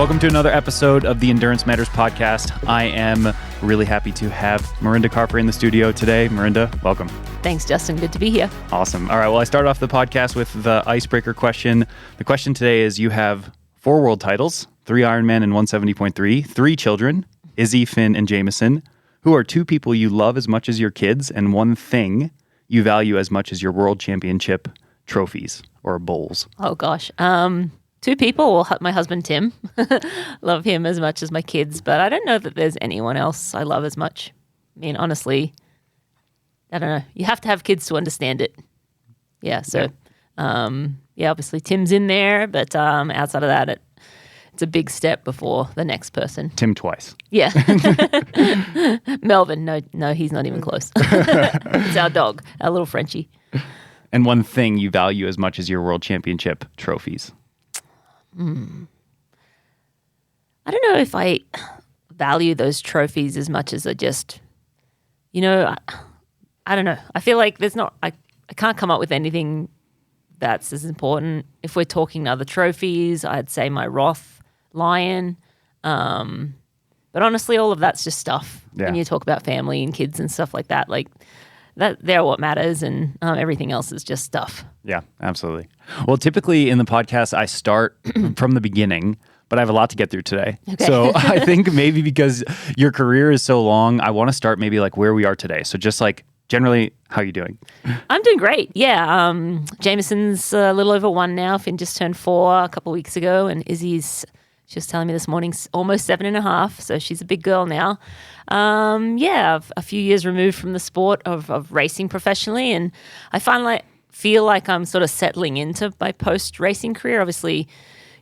Welcome to another episode of the Endurance Matters podcast. I am really happy to have Mirinda Carfrae in the studio today. Mirinda, welcome. Thanks, Justin. Good to be here. Awesome. All right. Well, I start off the podcast with the icebreaker question. The question today is, you have 4 world titles, 3 Ironman and 170.3, 3 children, Izzy, Finn, and Jameson. Who are 2 people you love as much as your kids, and 1 thing you value as much as your world championship trophies or bowls? Oh, gosh. 2 people. Well, my husband, Tim. Love him as much as my kids, but I don't know that there's anyone else I love as much. I mean, honestly, I don't know. You have to have kids to understand it. Yeah, so, obviously Tim's in there, but outside of that, it's a big step before the next person. Tim twice. Yeah. Melvin, no, he's not even close. It's our dog, our little Frenchie. And 1 thing you value as much as your world championship trophies? I don't know if I value those trophies as much as I just, I don't know. I feel like I can't come up with anything that's as important. If we're talking other trophies, I'd say my Roth Lion. But honestly, all of that's just stuff. Yeah. When you talk about family and kids and stuff like that, they're what matters, and everything else is just stuff. Yeah, absolutely. Well, typically in the podcast, I start from the beginning, but I have a lot to get through today. Okay. So I think maybe because your career is so long, I want to start maybe like where we are today. So just like generally, how are you doing? I'm doing great. Yeah. Jameson's a little over 1 now. Finn just turned 4 a couple of weeks ago, and Izzy's, she was telling me this morning, almost 7.5. So she's a big girl now. A few years removed from the sport of racing professionally, and I feel like I'm sort of settling into my post-racing career. Obviously,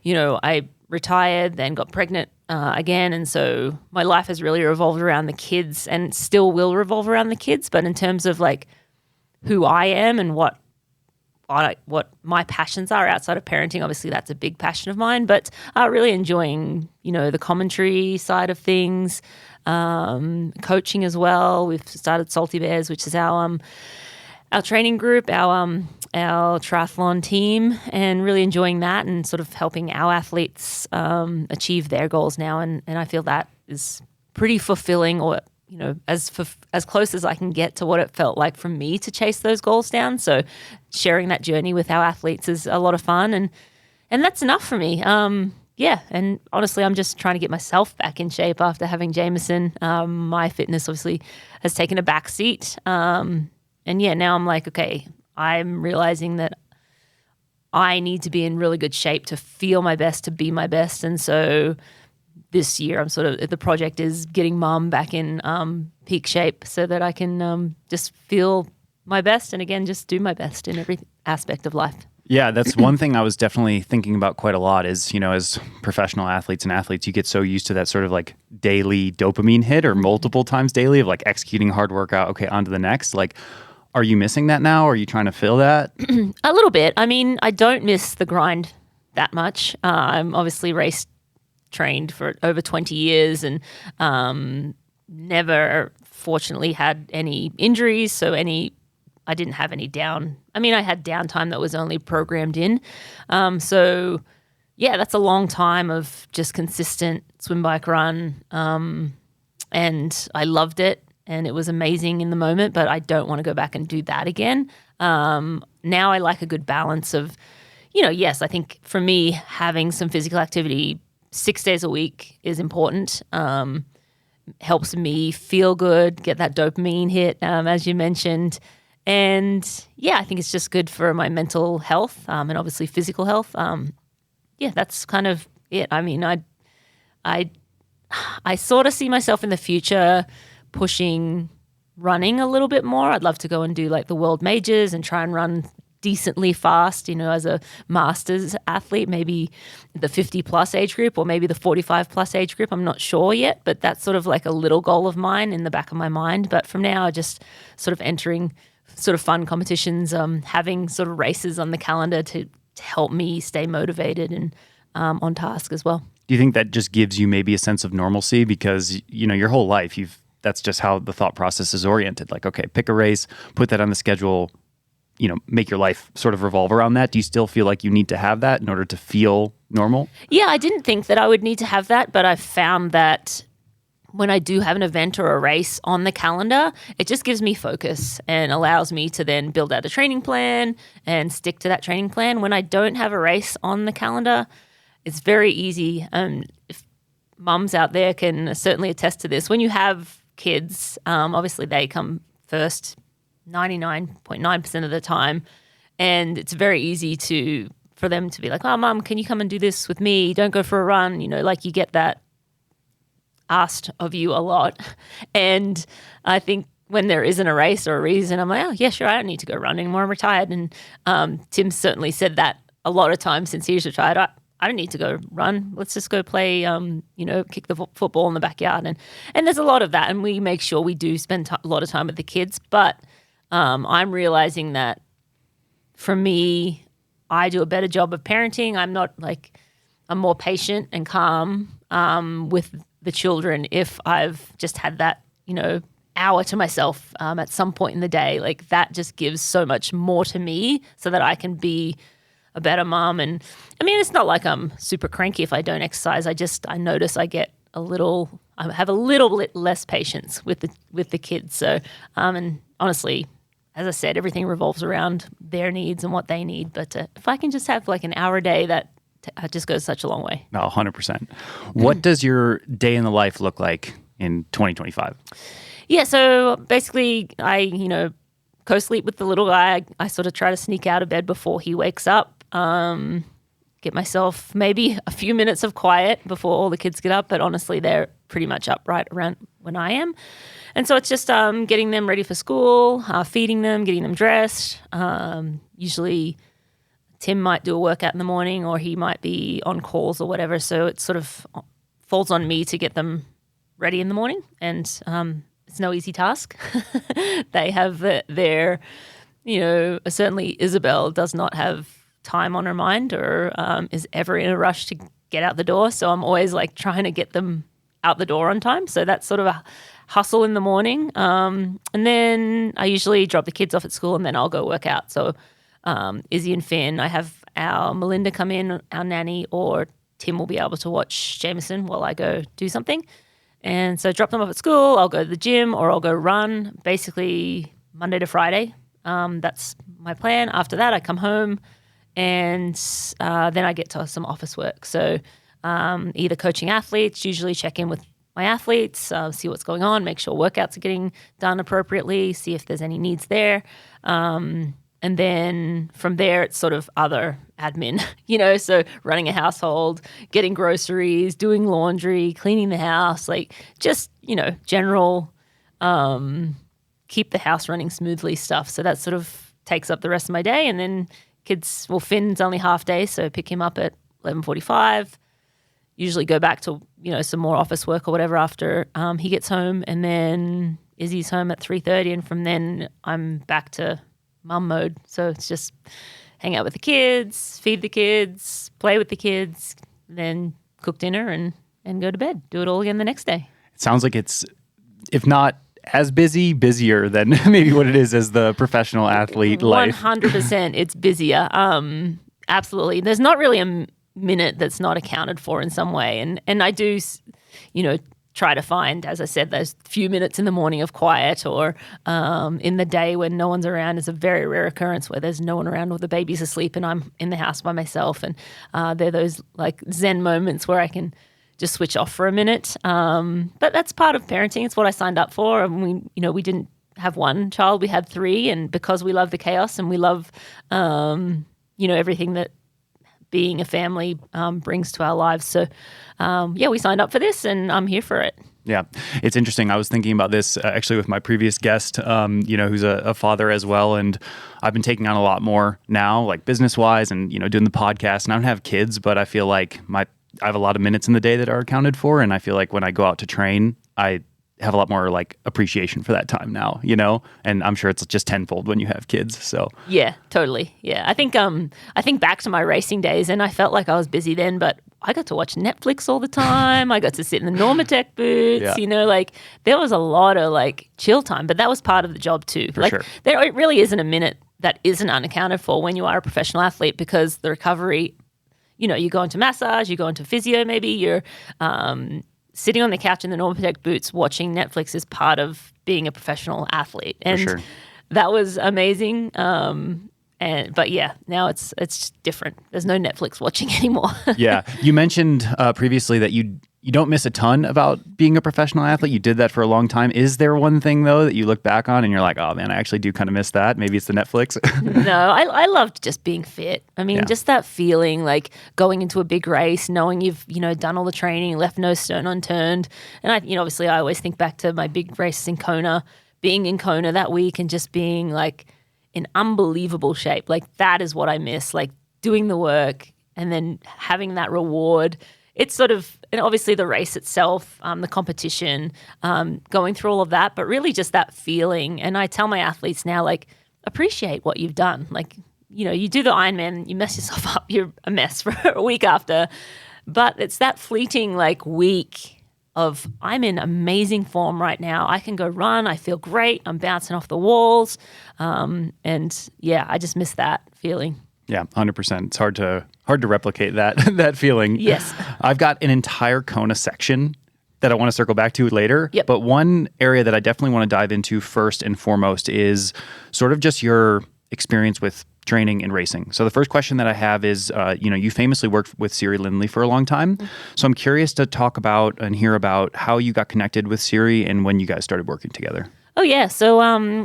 I retired, then got pregnant again, and so my life has really revolved around the kids, and still will revolve around the kids. But in terms of like who I am and what my passions are outside of parenting, obviously that's a big passion of mine, but really enjoying, the commentary side of things, coaching as well. We've started Salty Bears, which is our training group, our triathlon team, and really enjoying that and sort of helping our athletes achieve their goals now. And I feel that is pretty fulfilling, or as close as I can get to what it felt like for me to chase those goals down. So sharing that journey with our athletes is a lot of fun, and that's enough for me. And honestly, I'm just trying to get myself back in shape after having Jameson. My fitness obviously has taken a back seat. Now I'm like, okay, I'm realizing that I need to be in really good shape to feel my best, to be my best. And so this year, the project is getting mom back in peak shape so that I can just feel my best and again, just do my best in every aspect of life. Yeah, that's one thing I was definitely thinking about quite a lot is, as professional athletes and athletes, you get so used to that sort of like daily dopamine hit or multiple times daily of like executing a hard workout. Okay, on to the next. Like, are you missing that now? Are you trying to fill that? A little bit. I mean, I don't miss the grind that much. I'm obviously race trained for over 20 years and never fortunately had any injuries. So I didn't have any I had downtime that was only programmed in. That's a long time of just consistent swim, bike, run. And I loved it. And it was amazing in the moment, but I don't want to go back and do that again. Now I like a good balance of, yes, I think for me, having some physical activity 6 days a week is important. Helps me feel good, get that dopamine hit, as you mentioned. And I think it's just good for my mental health and obviously physical health. That's kind of it. I mean, I sort of see myself in the future pushing running a little bit more. I'd love to go and do like the world majors and try and run decently fast, as a masters athlete, maybe the 50 plus age group or maybe the 45 plus age group. I'm not sure yet, but that's sort of like a little goal of mine in the back of my mind. But from now, just sort of entering sort of fun competitions, having sort of races on the calendar to help me stay motivated and on task as well. Do you think that just gives you maybe a sense of normalcy because, your whole life that's just how the thought process is oriented. Like, okay, pick a race, put that on the schedule, make your life sort of revolve around that? Do you still feel like you need to have that in order to feel normal? Yeah, I didn't think that I would need to have that, but I found that when I do have an event or a race on the calendar, it just gives me focus and allows me to then build out a training plan and stick to that training plan. When I don't have a race on the calendar, it's very easy. If mums out there can certainly attest to this. When you have kids, obviously they come first 99.9% of the time, and it's very easy for them to be like, oh, Mum, can you come and do this with me? Don't go for a run. Like you get that asked of you a lot. And I think when there isn't a race or a reason, I'm like, oh, yeah, sure, I don't need to go run anymore. I'm retired. And Tim certainly said that a lot of times since he's retired. I don't need to go run. Let's just go play, kick the football in the backyard. And there's a lot of that. And we make sure we do spend a lot of time with the kids. But I'm realizing that for me, I do a better job of parenting. I'm more patient and calm with the children if I've just had that, hour to myself at some point in the day. Like that just gives so much more to me so that I can be a better mom. And I mean, it's not like I'm super cranky if I don't exercise. I notice I have a little bit less patience with the kids. So, and honestly, as I said, everything revolves around their needs and what they need. But if I can just have like an hour a day, that just goes such a long way. No, 100%. What does your day in the life look like in 2025? Yeah, so basically I, co-sleep with the little guy. I sort of try to sneak out of bed before he wakes up, get myself maybe a few minutes of quiet before all the kids get up. But honestly, they're pretty much up right around when I am. And so it's just getting them ready for school, feeding them, getting them dressed. Usually Tim might do a workout in the morning or he might be on calls or whatever. So it sort of falls on me to get them ready in the morning. And it's no easy task. They have their, certainly Isabel does not have time on her mind or is ever in a rush to get out the door. So I'm always like trying to get them out the door on time. So that's sort of a hustle in the morning. And then I usually drop the kids off at school and then I'll go work out. So Izzy and Finn, I have our Melinda come in, our nanny, or Tim will be able to watch Jameson while I go do something. And so drop them off at school, I'll go to the gym or I'll go run, basically Monday to Friday. That's my plan. After that, I come home and then I get to some office work. So either coaching athletes, usually check in with my athletes, see what's going on, make sure workouts are getting done appropriately, see if there's any needs there. And then from there, it's sort of other admin, so running a household, getting groceries, doing laundry, cleaning the house, like just, general keep the house running smoothly stuff. So that sort of takes up the rest of my day. And then Finn's only half day, so pick him up at 11:45. Usually go back to, some more office work or whatever after he gets home. And then Izzy's home at 3:30. And from then I'm back to mum mode. So it's just hang out with the kids, feed the kids, play with the kids, then cook dinner and go to bed. Do it all again the next day. It sounds like it's, if not as busier than maybe what it is as the professional athlete life. 100% it's busier. Absolutely. There's not really a minute that's not accounted for in some way. And I do, try to find, as I said, those few minutes in the morning of quiet or in the day when no one's around is a very rare occurrence where there's no one around or the baby's asleep and I'm in the house by myself. And they're those like Zen moments where I can just switch off for a minute. But that's part of parenting. It's what I signed up for. And we didn't have one child, we had three. And because we love the chaos and we love, everything that being a family brings to our lives. So, we signed up for this and I'm here for it. Yeah, it's interesting. I was thinking about this actually with my previous guest, who's a father as well. And I've been taking on a lot more now, like business-wise and, doing the podcast. And I don't have kids, but I feel like I have a lot of minutes in the day that are accounted for. And I feel like when I go out to train, I have a lot more like appreciation for that time now, and I'm sure it's just tenfold when you have kids. So yeah, totally. Yeah. I think back to my racing days and I felt like I was busy then, but I got to watch Netflix all the time. I got to sit in the Normatec boots, like there was a lot of like chill time, but that was part of the job too. For sure. It really isn't a minute that isn't unaccounted for when you are a professional athlete, because the recovery, you go into massage, you go into physio, maybe you're sitting on the couch in the Normatec boots watching Netflix is part of being a professional athlete. And For sure. that was amazing. But yeah, now it's different. There's no Netflix watching anymore. Yeah. You mentioned previously that you don't miss a ton about being a professional athlete. You did that for a long time. Is there one thing, though, that you look back on and you're like, oh, man, I actually do kind of miss that? Maybe it's the Netflix? No, I loved just being fit. I mean, just that feeling like going into a big race, knowing you've, done all the training, left no stone unturned. And obviously I always think back to my big races in Kona, being in Kona that week and just being like in unbelievable shape. Like that is what I miss, like doing the work and then having that reward. It's sort of, and obviously the race itself, the competition, going through all of that, but really just that feeling. And I tell my athletes now, like, appreciate what you've done. Like, you do the Ironman, you mess yourself up, you're a mess for a week after. But it's that fleeting, like, week of I'm in amazing form right now. I can go run. I feel great. I'm bouncing off the walls. And yeah, I just miss that feeling. Yeah, 100%. It's hard to replicate that feeling. Yes. I've got an entire Kona section that I want to circle back to later. Yep. But one area that I definitely want to dive into first and foremost is sort of just your experience with training and racing. So the first question that I have is, you famously worked with Siri Lindley for a long time. Mm-hmm. So I'm curious to talk about and hear about how you got connected with Siri and when you guys started working together. Oh, yeah. So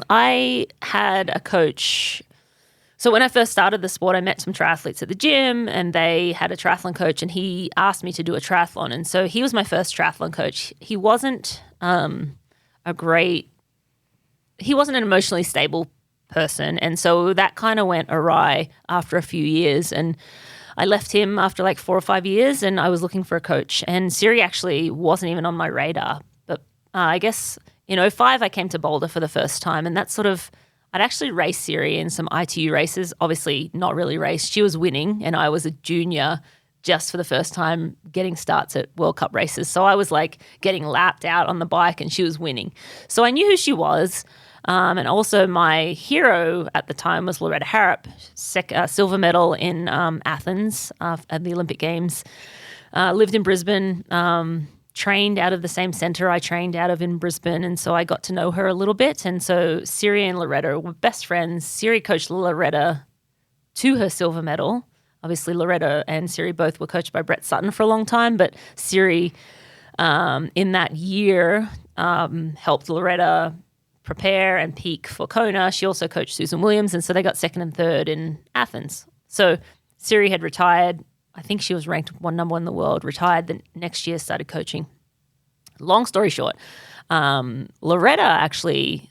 I had a coach. So when I first started the sport, I met some triathletes at the gym and they had a triathlon coach and he asked me to do a triathlon. And so he was my first triathlon coach. He wasn't an emotionally stable person. And so that kind of went awry after a few years. And I left him after like 4 or 5 years and I was looking for a coach. And Siri actually wasn't even on my radar. But I guess in 2005, I came to Boulder for the first time. And that's sort of, I'd actually raced Siri in some ITU races, obviously not really raced. She was winning and I was a junior just for the first time getting starts at World Cup races. So I was like getting lapped out on the bike and she was winning. So I knew who she was. And also my hero at the time was Loretta Harrop, silver medal in Athens at the Olympic Games. Lived in Brisbane, trained out of the same center I trained out of in Brisbane. And so I got to know her a little bit. And so Siri and Loretta were best friends. Siri coached Loretta to her silver medal. Obviously, Loretta and Siri both were coached by Brett Sutton for a long time. But Siri, in that year, helped Loretta prepare and peak for Kona. She also coached Susan Williams. And so they got second and third in Athens. So Siri had retired. I think she was ranked number one in the world, retired the next year, started coaching. Long story short, Loretta actually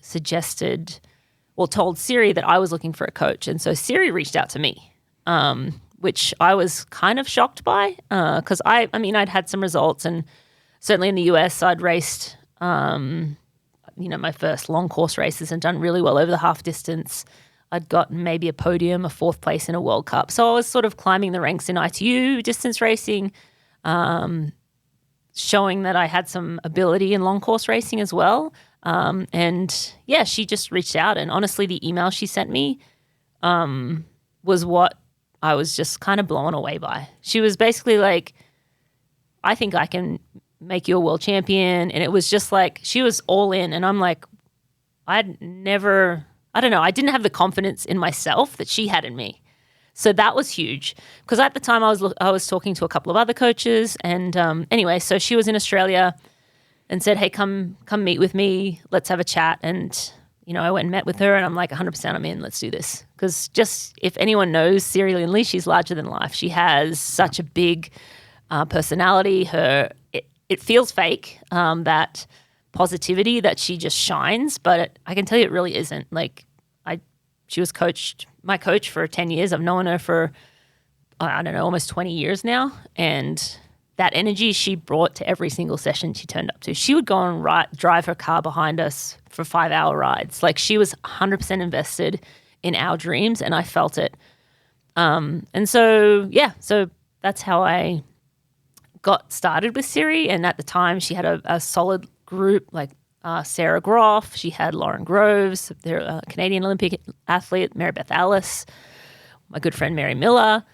told Siri that I was looking for a coach. And so Siri reached out to me, which I was kind of shocked by because I'd had some results and certainly in the US I'd raced, my first long course races and done really well over the half distance. I'd gotten maybe a podium, a 4th place in a World Cup. So I was sort of climbing the ranks in ITU distance racing, showing that I had some ability in long course racing as well. And yeah, she just reached out. And honestly, the email she sent me was what I was just kind of blown away by. She was basically like, I think I can make you a world champion. And it was just like, she was all in. And I'm like, I didn't have the confidence in myself that she had in me. So that was huge because at the time I was talking to a couple of other coaches and anyway, so she was in Australia and said, hey, come meet with me. Let's have a chat. And, I went and met with her and I'm like 100% I'm in. Let's do this. Because just if anyone knows Siri Lindley, she's larger than life. She has such a big personality. It feels fake, that positivity that she just shines, but I can tell you it really isn't. Like she was my coach for 10 years. I've known her for, almost 20 years now. And that energy she brought to every single session she turned up to. She would go and drive her car behind us for 5-hour rides. Like she was 100% invested in our dreams and I felt it. And so, yeah, so that's how I got started with Siri, and at the time she had a solid group like Sarah Groff, she had Lauren Groves, their Canadian Olympic athlete, Mary Beth Alice, my good friend Mary Miller,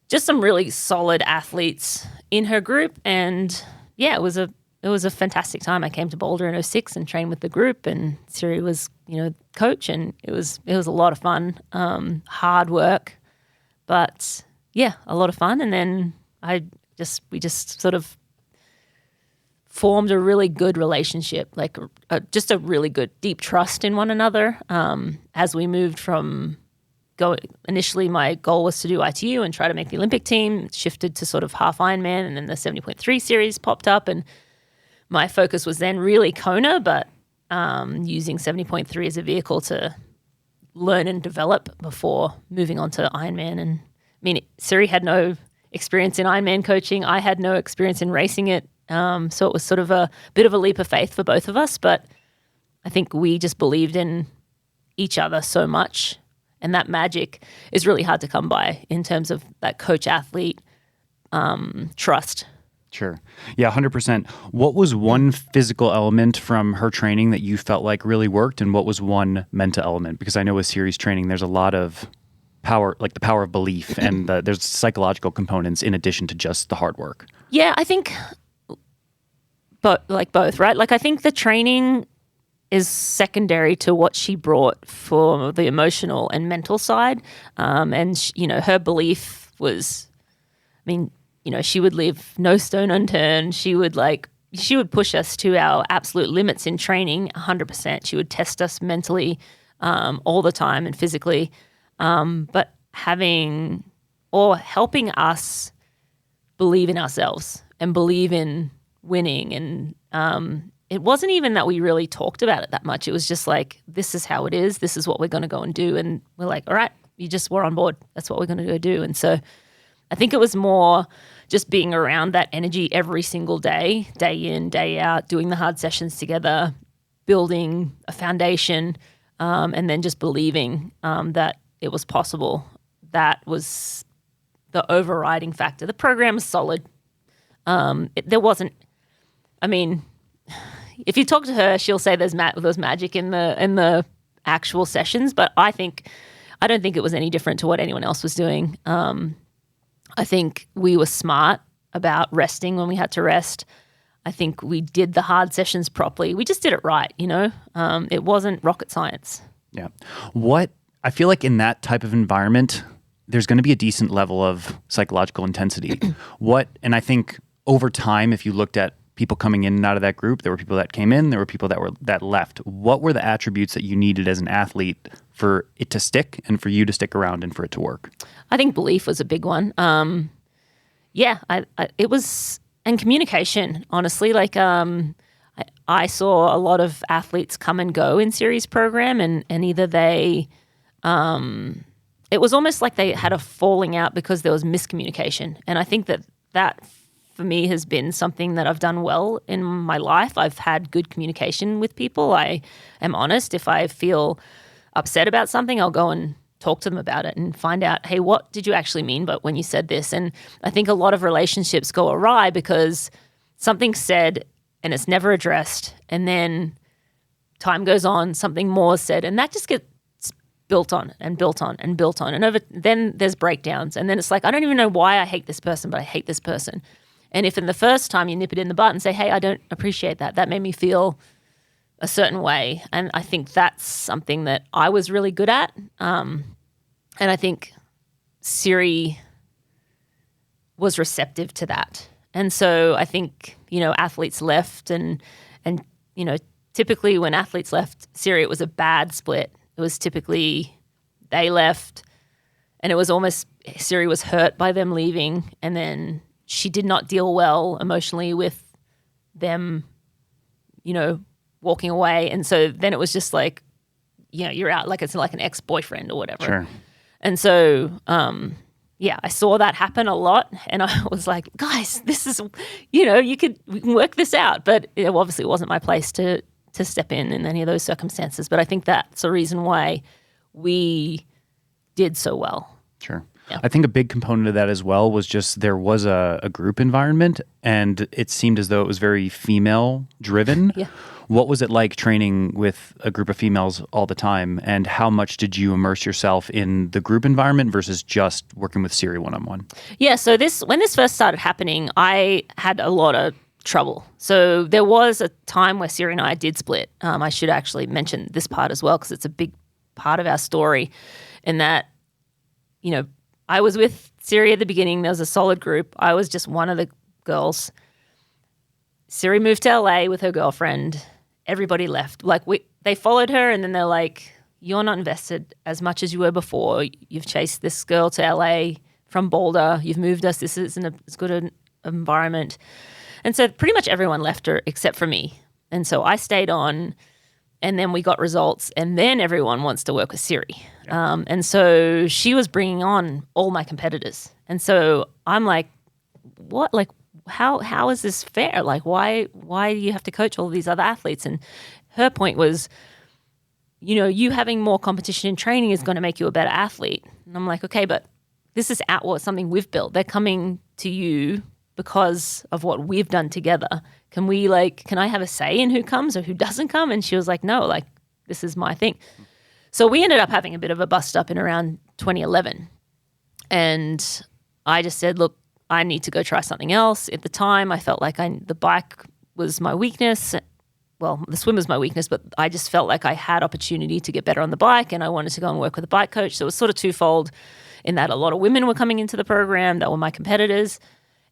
just some really solid athletes in her group. And yeah, it was a fantastic time. I came to Boulder in 2006 and trained with the group, and Siri was, coach, and it was a lot of fun, hard work, but yeah, a lot of fun. And then we just sort of formed a really good relationship, like just a really good deep trust in one another. As we moved from initially my goal was to do ITU and try to make the Olympic team, shifted to sort of half Ironman, and then the 70.3 series popped up, and my focus was then really Kona, but using 70.3 as a vehicle to learn and develop before moving on to Ironman. And I mean, Siri had no experience in Ironman coaching. I had no experience in racing it. So it was sort of a bit of a leap of faith for both of us. But I think we just believed in each other so much. And that magic is really hard to come by in terms of that coach-athlete trust. Sure. Yeah, 100%. What was one physical element from her training that you felt like really worked, and what was one mental element? Because I know with series training, there's a lot of power, like the power of belief, and there's psychological components in addition to just the hard work. Yeah, I think both, right? Like I think the training is secondary to what she brought for the emotional and mental side. And her belief was, she would leave no stone unturned. She would push us to our absolute limits in training 100%. She would test us mentally all the time and physically. But helping us believe in ourselves and believe in winning. And it wasn't even that we really talked about it that much. It was just like, this is how it is. This is what we're going to go and do. And we're like, all right, we're on board. That's what we're going to go do. And so I think it was more just being around that energy every single day in, day out, doing the hard sessions together, building a foundation, and then just believing that it was possible. That was the overriding factor. The program was solid. If you talk to her, she'll say there's magic in the actual sessions, but I don't think it was any different to what anyone else was doing. I think we were smart about resting when we had to rest. I think we did the hard sessions properly. We just did it right, It wasn't rocket science. Yeah. I feel like in that type of environment, there's going to be a decent level of psychological intensity. And I think over time, if you looked at people coming in and out of that group, there were people that came in, there were people that left. What were the attributes that you needed as an athlete for it to stick and for you to stick around and for it to work? I think belief was a big one. It was, and communication, honestly. Like I saw a lot of athletes come and go in series program, and either they, it was almost like they had a falling out because there was miscommunication. And I think that for me has been something that I've done well in my life. I've had good communication with people. I am honest. If I feel upset about something, I'll go and talk to them about it and find out, hey, what did you actually mean but when you said this? And I think a lot of relationships go awry because something's said and it's never addressed, and then time goes on, something more is said, and that just gets built on and built on and built on. And then there's breakdowns, and then it's like, I don't even know why I hate this person, but I hate this person. And if in the first time you nip it in the butt and say, hey, I don't appreciate that, that made me feel a certain way. And I think that's something that I was really good at. And I think Siri was receptive to that. And so I think, athletes left and typically when athletes left Siri, it was a bad split. It was typically they left and it was almost Siri was hurt by them leaving, and then she did not deal well emotionally with them, walking away. And so then it was just like, you're out, like it's like an ex-boyfriend or whatever. Sure. And so, I saw that happen a lot, and I was like, guys, this is, we can work this out. But it obviously wasn't my place to step in any of those circumstances. But I think that's the reason why we did so well. Sure. I think a big component of that as well was just there was a group environment, and it seemed as though it was very female driven. Yeah. What was it like training with a group of females all the time, and how much did you immerse yourself in the group environment versus just working with Siri one-on-one? Yeah, so when this first started happening, I had a lot of trouble. So there was a time where Siri and I did split. I should actually mention this part as well because it's a big part of our story in that, you know, I was with Siri at the beginning. There was a solid group. I was just one of the girls. Siri moved to LA with her girlfriend. Everybody left. They followed her, and then they're like, "You're not invested as much as you were before. You've chased this girl to LA from Boulder. You've moved us. This isn't as good an environment." And so pretty much everyone left her except for me. And so I stayed on, and then we got results, and then everyone wants to work with Siri. Yeah. And so she was bringing on all my competitors. And so I'm like, what? Like, how is this fair? Like, why do you have to coach all of these other athletes? And her point was, you know, you having more competition in training is going to make you a better athlete. And I'm like, okay, but this is something we've built. They're coming to you because of what we've done together. Can I have a say in who comes or who doesn't come? And she was like, no, like, this is my thing. So we ended up having a bit of a bust up in around 2011. And I just said, look, I need to go try something else. At the time, I felt like the bike was my weakness. Well, the swim was my weakness, but I just felt like I had opportunity to get better on the bike, and I wanted to go and work with a bike coach. So it was sort of twofold in that a lot of women were coming into the program that were my competitors,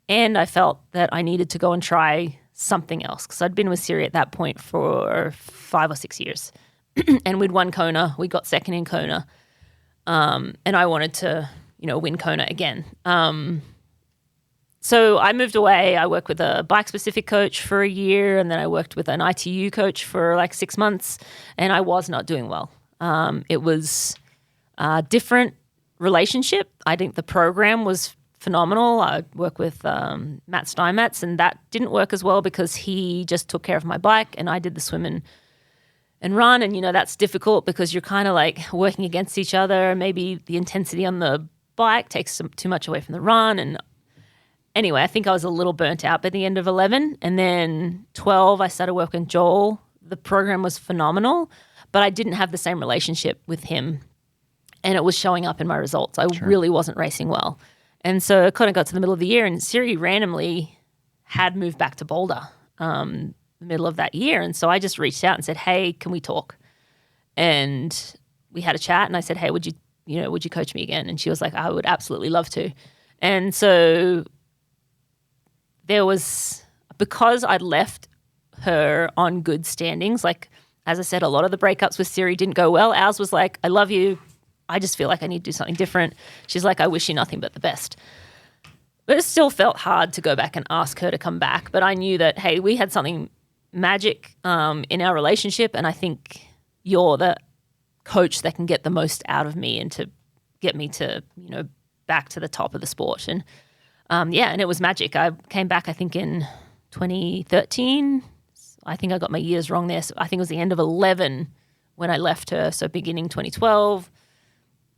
and I felt that I needed to go and try something else because I'd been with Siri at that point for 5 or 6 years. And we'd won Kona. We got second in Kona. And I wanted to, win Kona again. So I moved away. I worked with a bike-specific coach for a year, and then I worked with an ITU coach for like 6 months, and I was not doing well. It was a different relationship. I think the program was phenomenal. I worked with Matt Steinmetz, and that didn't work as well because he just took care of my bike, and I did the swim and run, and that's difficult because you're kind of like working against each other. Maybe the intensity on the bike takes too much away from the run, and anyway, I think I was a little burnt out by the end of 11. And then 12, I started working with Joel. The program was phenomenal, but I didn't have the same relationship with him. And it was showing up in my results. I really wasn't racing well. And so it kind of got to the middle of the year, and Siri randomly had moved back to Boulder the middle of that year. And so I just reached out and said, hey, can we talk? And we had a chat, and I said, hey, would you coach me again? And she was like, I would absolutely love to. And so there was, because I'd left her on good standings, like, as I said, a lot of the breakups with Siri didn't go well. Ours was like, I love you. I just feel like I need to do something different. She's like, I wish you nothing but the best. But it still felt hard to go back and ask her to come back. But I knew that, hey, we had something magic in our relationship, and I think you're the coach that can get the most out of me and to get me to, back to the top of the sport. And and it was magic. I came back, I think, in 2013. I think I got my years wrong there. So I think it was the end of 11 when I left her. So beginning 2012,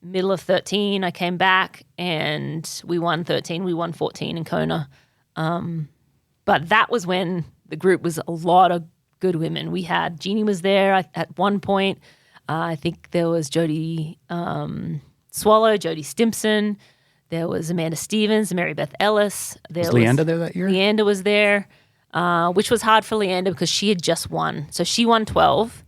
middle of 13, I came back, and we won 13. We won 14 in Kona. But that was when the group was a lot of good women. We had, Jeannie was there at one point. I think there was Jodie Swallow, Jodie Stimpson. There was Amanda Stevens, Mary Beth Ellis. Was Leanda there that year? Leanda was there, which was hard for Leanda because she had just won. So she won 12.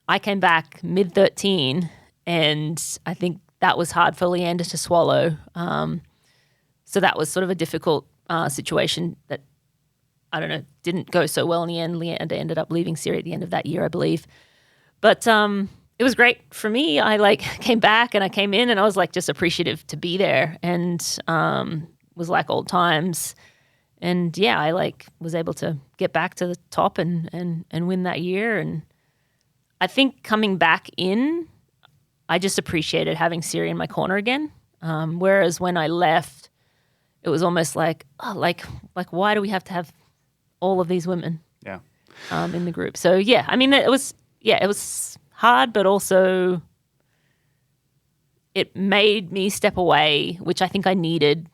I came back mid-13, and I think that was hard for Leanda to swallow. So that was sort of a difficult situation that, I don't know, didn't go so well in the end. Leanda ended up leaving Siri at the end of that year, I believe. But it was great for me. I came back, and I came in, and I was just appreciative to be there, and was like old times. And yeah, I was able to get back to the top and win that year. And I think coming back in, I just appreciated having Siri in my corner again. Whereas when I left, it was almost like why do we have to have all of these women in the group? So yeah, I mean, it was hard, but also it made me step away, which I think I needed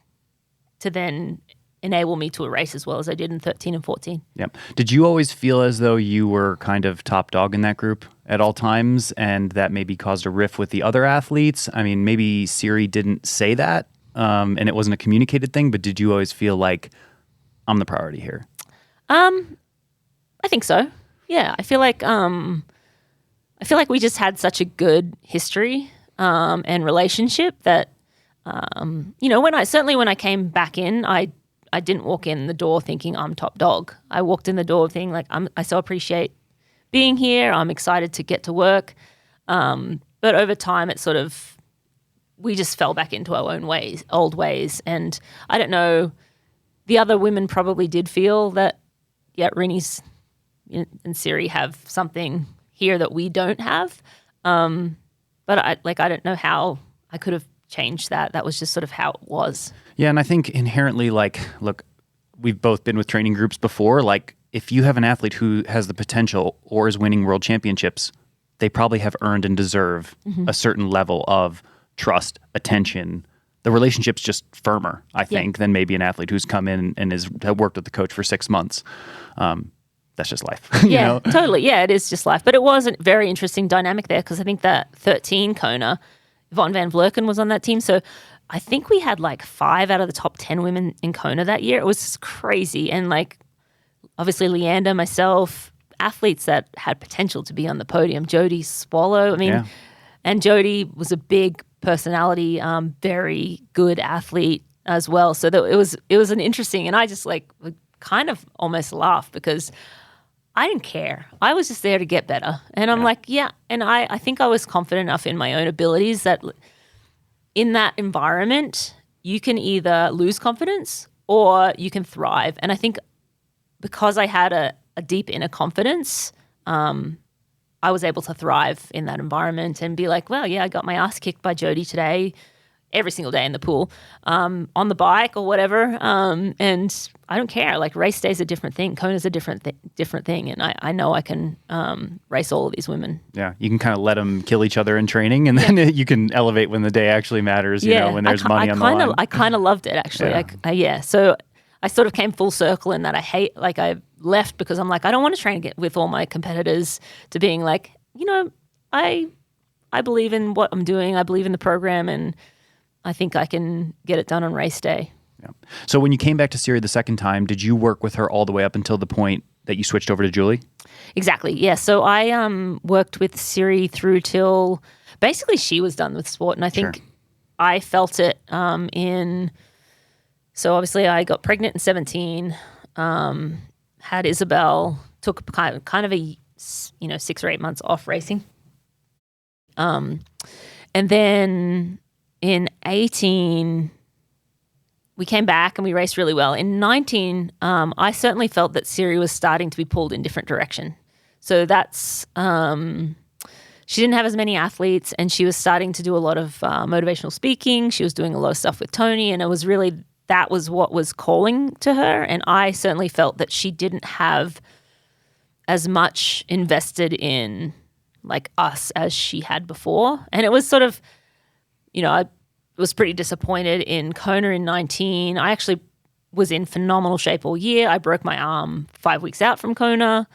to then enable me to race as well as I did in 13 and 14. Yep. Did you always feel as though you were kind of top dog in that group at all times, and that maybe caused a rift with the other athletes? I mean, maybe Siri didn't say that, and it wasn't a communicated thing, but did you always feel like I'm the priority here? I think so. Yeah, I feel like we just had such a good history and relationship that when I came back in, I didn't walk in the door thinking I'm top dog. I walked in the door thinking like I so appreciate being here. I'm excited to get to work. But over time, it sort of, we just fell back into our old ways. And I don't know, the other women probably did feel that, yeah, Rinny's and Siri have something here that we don't have. But I don't know how I could have changed that. That was just sort of how it was. Yeah, and I think inherently, like, look, we've both been with training groups before. Like, if you have an athlete who has the potential or is winning world championships, they probably have earned and deserve a certain level of trust, attention. The relationship's just firmer, I think, than maybe an athlete who's come in and has worked with the coach for 6 months. That's just life. Yeah, totally. Yeah, it is just life. But it was a very interesting dynamic there because I think that 13 Kona, Yvonne van Vlerken was on that team. So I think we had like 5 out of the top 10 women in Kona that year. It was crazy. And like, obviously Leander, myself, athletes that had potential to be on the podium. Jodie Swallow, and Jodie was a big personality, very good athlete as well. So it was an interesting, and I just like kind of almost laughed because I didn't care. I was just there to get better. And I'm like, yeah. And I think I was confident enough in my own abilities that in that environment, you can either lose confidence or you can thrive. And I think because I had a deep inner confidence, I was able to thrive in that environment and be like, well, yeah, I got my ass kicked by Jodie today, every single day in the pool, on the bike or whatever. And I don't care. Like, race day is a different thing. Kona's a different thing. And I know I can race all of these women. Yeah, you can kind of let them kill each other in training, and then you can elevate when the day actually matters, you know, when there's money on the line. I kind of loved it, actually. So I sort of came full circle in that I left because I'm like, I don't want to train with all my competitors, to being like, I believe in what I'm doing. I believe in the program, and I think I can get it done on race day. Yeah. So when you came back to Siri the second time, did you work with her all the way up until the point that you switched over to Julie? Exactly. Yeah. So I worked with Siri through till basically she was done with sport, and I think I felt it So obviously I got pregnant in 17, had Isabel, took kind of a 6 or 8 months off racing, and then in 18 we came back and we raced really well. In 19, I certainly felt that Siri was starting to be pulled in different direction. So that's she didn't have as many athletes, and she was starting to do a lot of motivational speaking. She was doing a lot of stuff with Tony, and it was really, that was what was calling to her. And I certainly felt that she didn't have as much invested in like us as she had before. And it was sort of, I was pretty disappointed in Kona in 19. I actually was in phenomenal shape all year. I broke my arm 5 weeks out from Kona.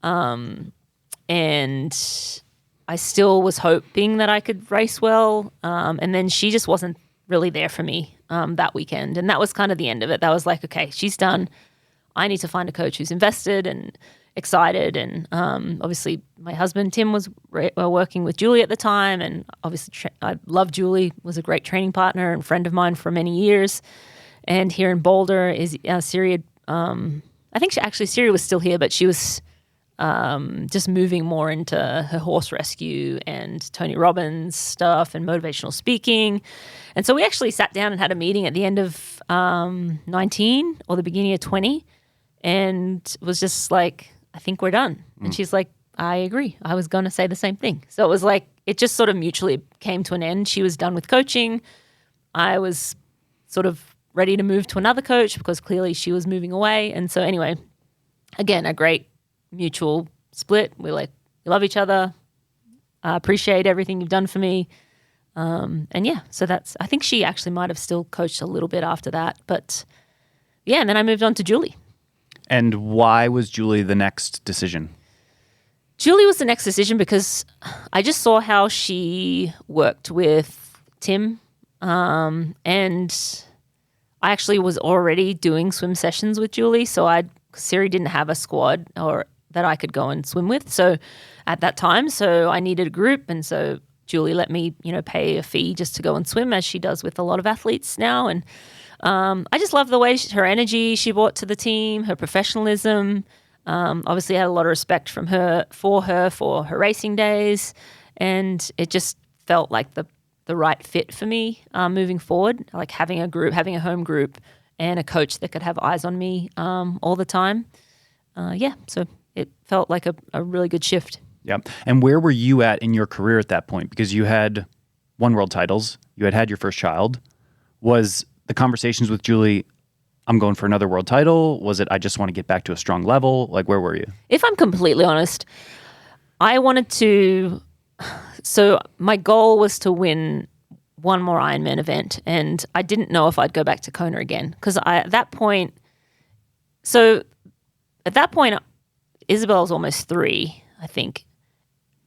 And I still was hoping that I could race well. And then she just wasn't really there for me that weekend. And that was kind of the end of it. That was like, okay, she's done. I need to find a coach who's invested and excited. And obviously my husband, Tim, was working with Julie at the time. And obviously I love Julie, was a great training partner and friend of mine for many years. And here in Boulder is Siri. I think Siri was still here, but she was just moving more into her horse rescue and Tony Robbins stuff and motivational speaking. And so we actually sat down and had a meeting at the end of 19 or the beginning of 20, and was just like, I think we're done. And she's like, I agree. I was going to say the same thing. So it was like, it just sort of mutually came to an end. She was done with coaching. I was sort of ready to move to another coach because clearly she was moving away. And so anyway, again, a great mutual split. We're like, we love each other. I appreciate everything you've done for me. And yeah, so I think she actually might have still coached a little bit after that. But yeah, and then I moved on to Julie. And why was Julie the next decision? Julie was the next decision because I just saw how she worked with Tim. And I actually was already doing swim sessions with Julie. So Siri didn't have a squad or that I could go and swim with. So at that time, so I needed a group. And so Julie let me, pay a fee just to go and swim, as she does with a lot of athletes now. And I just love the way her energy she brought to the team, her professionalism. Obviously, I had a lot of respect for her racing days, and it just felt like the right fit for me moving forward. Like having a home group, and a coach that could have eyes on me all the time. So it felt like a really good shift. Yeah. And where were you at in your career at that point? Because you had won world titles, you had your first child. Was the conversations with Julie, I'm going for another world title? Was it, I just want to get back to a strong level? Like, where were you? If I'm completely honest, I wanted to, so my goal was to win one more Ironman event, and I didn't know if I'd go back to Kona again. Because at that point, Isabel was almost 3, I think.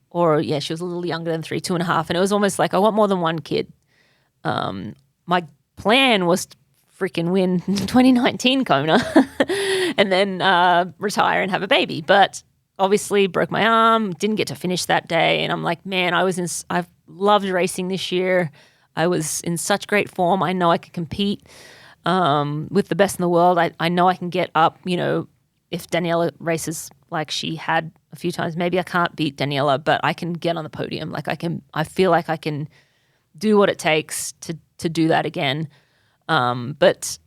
Or, yeah, she was a little younger than 3, 2.5. And it was almost like, I want more than one kid. My plan was to freaking win 2019 Kona and then retire and have a baby. But obviously broke my arm, didn't get to finish that day. And I'm like, man, I've loved racing this year. I was in such great form. I know I could compete with the best in the world. I know I can get up, if Daniela races like she had a few times, maybe I can't beat Daniela, but I can get on the podium. I feel like I can do what it takes to do that again. But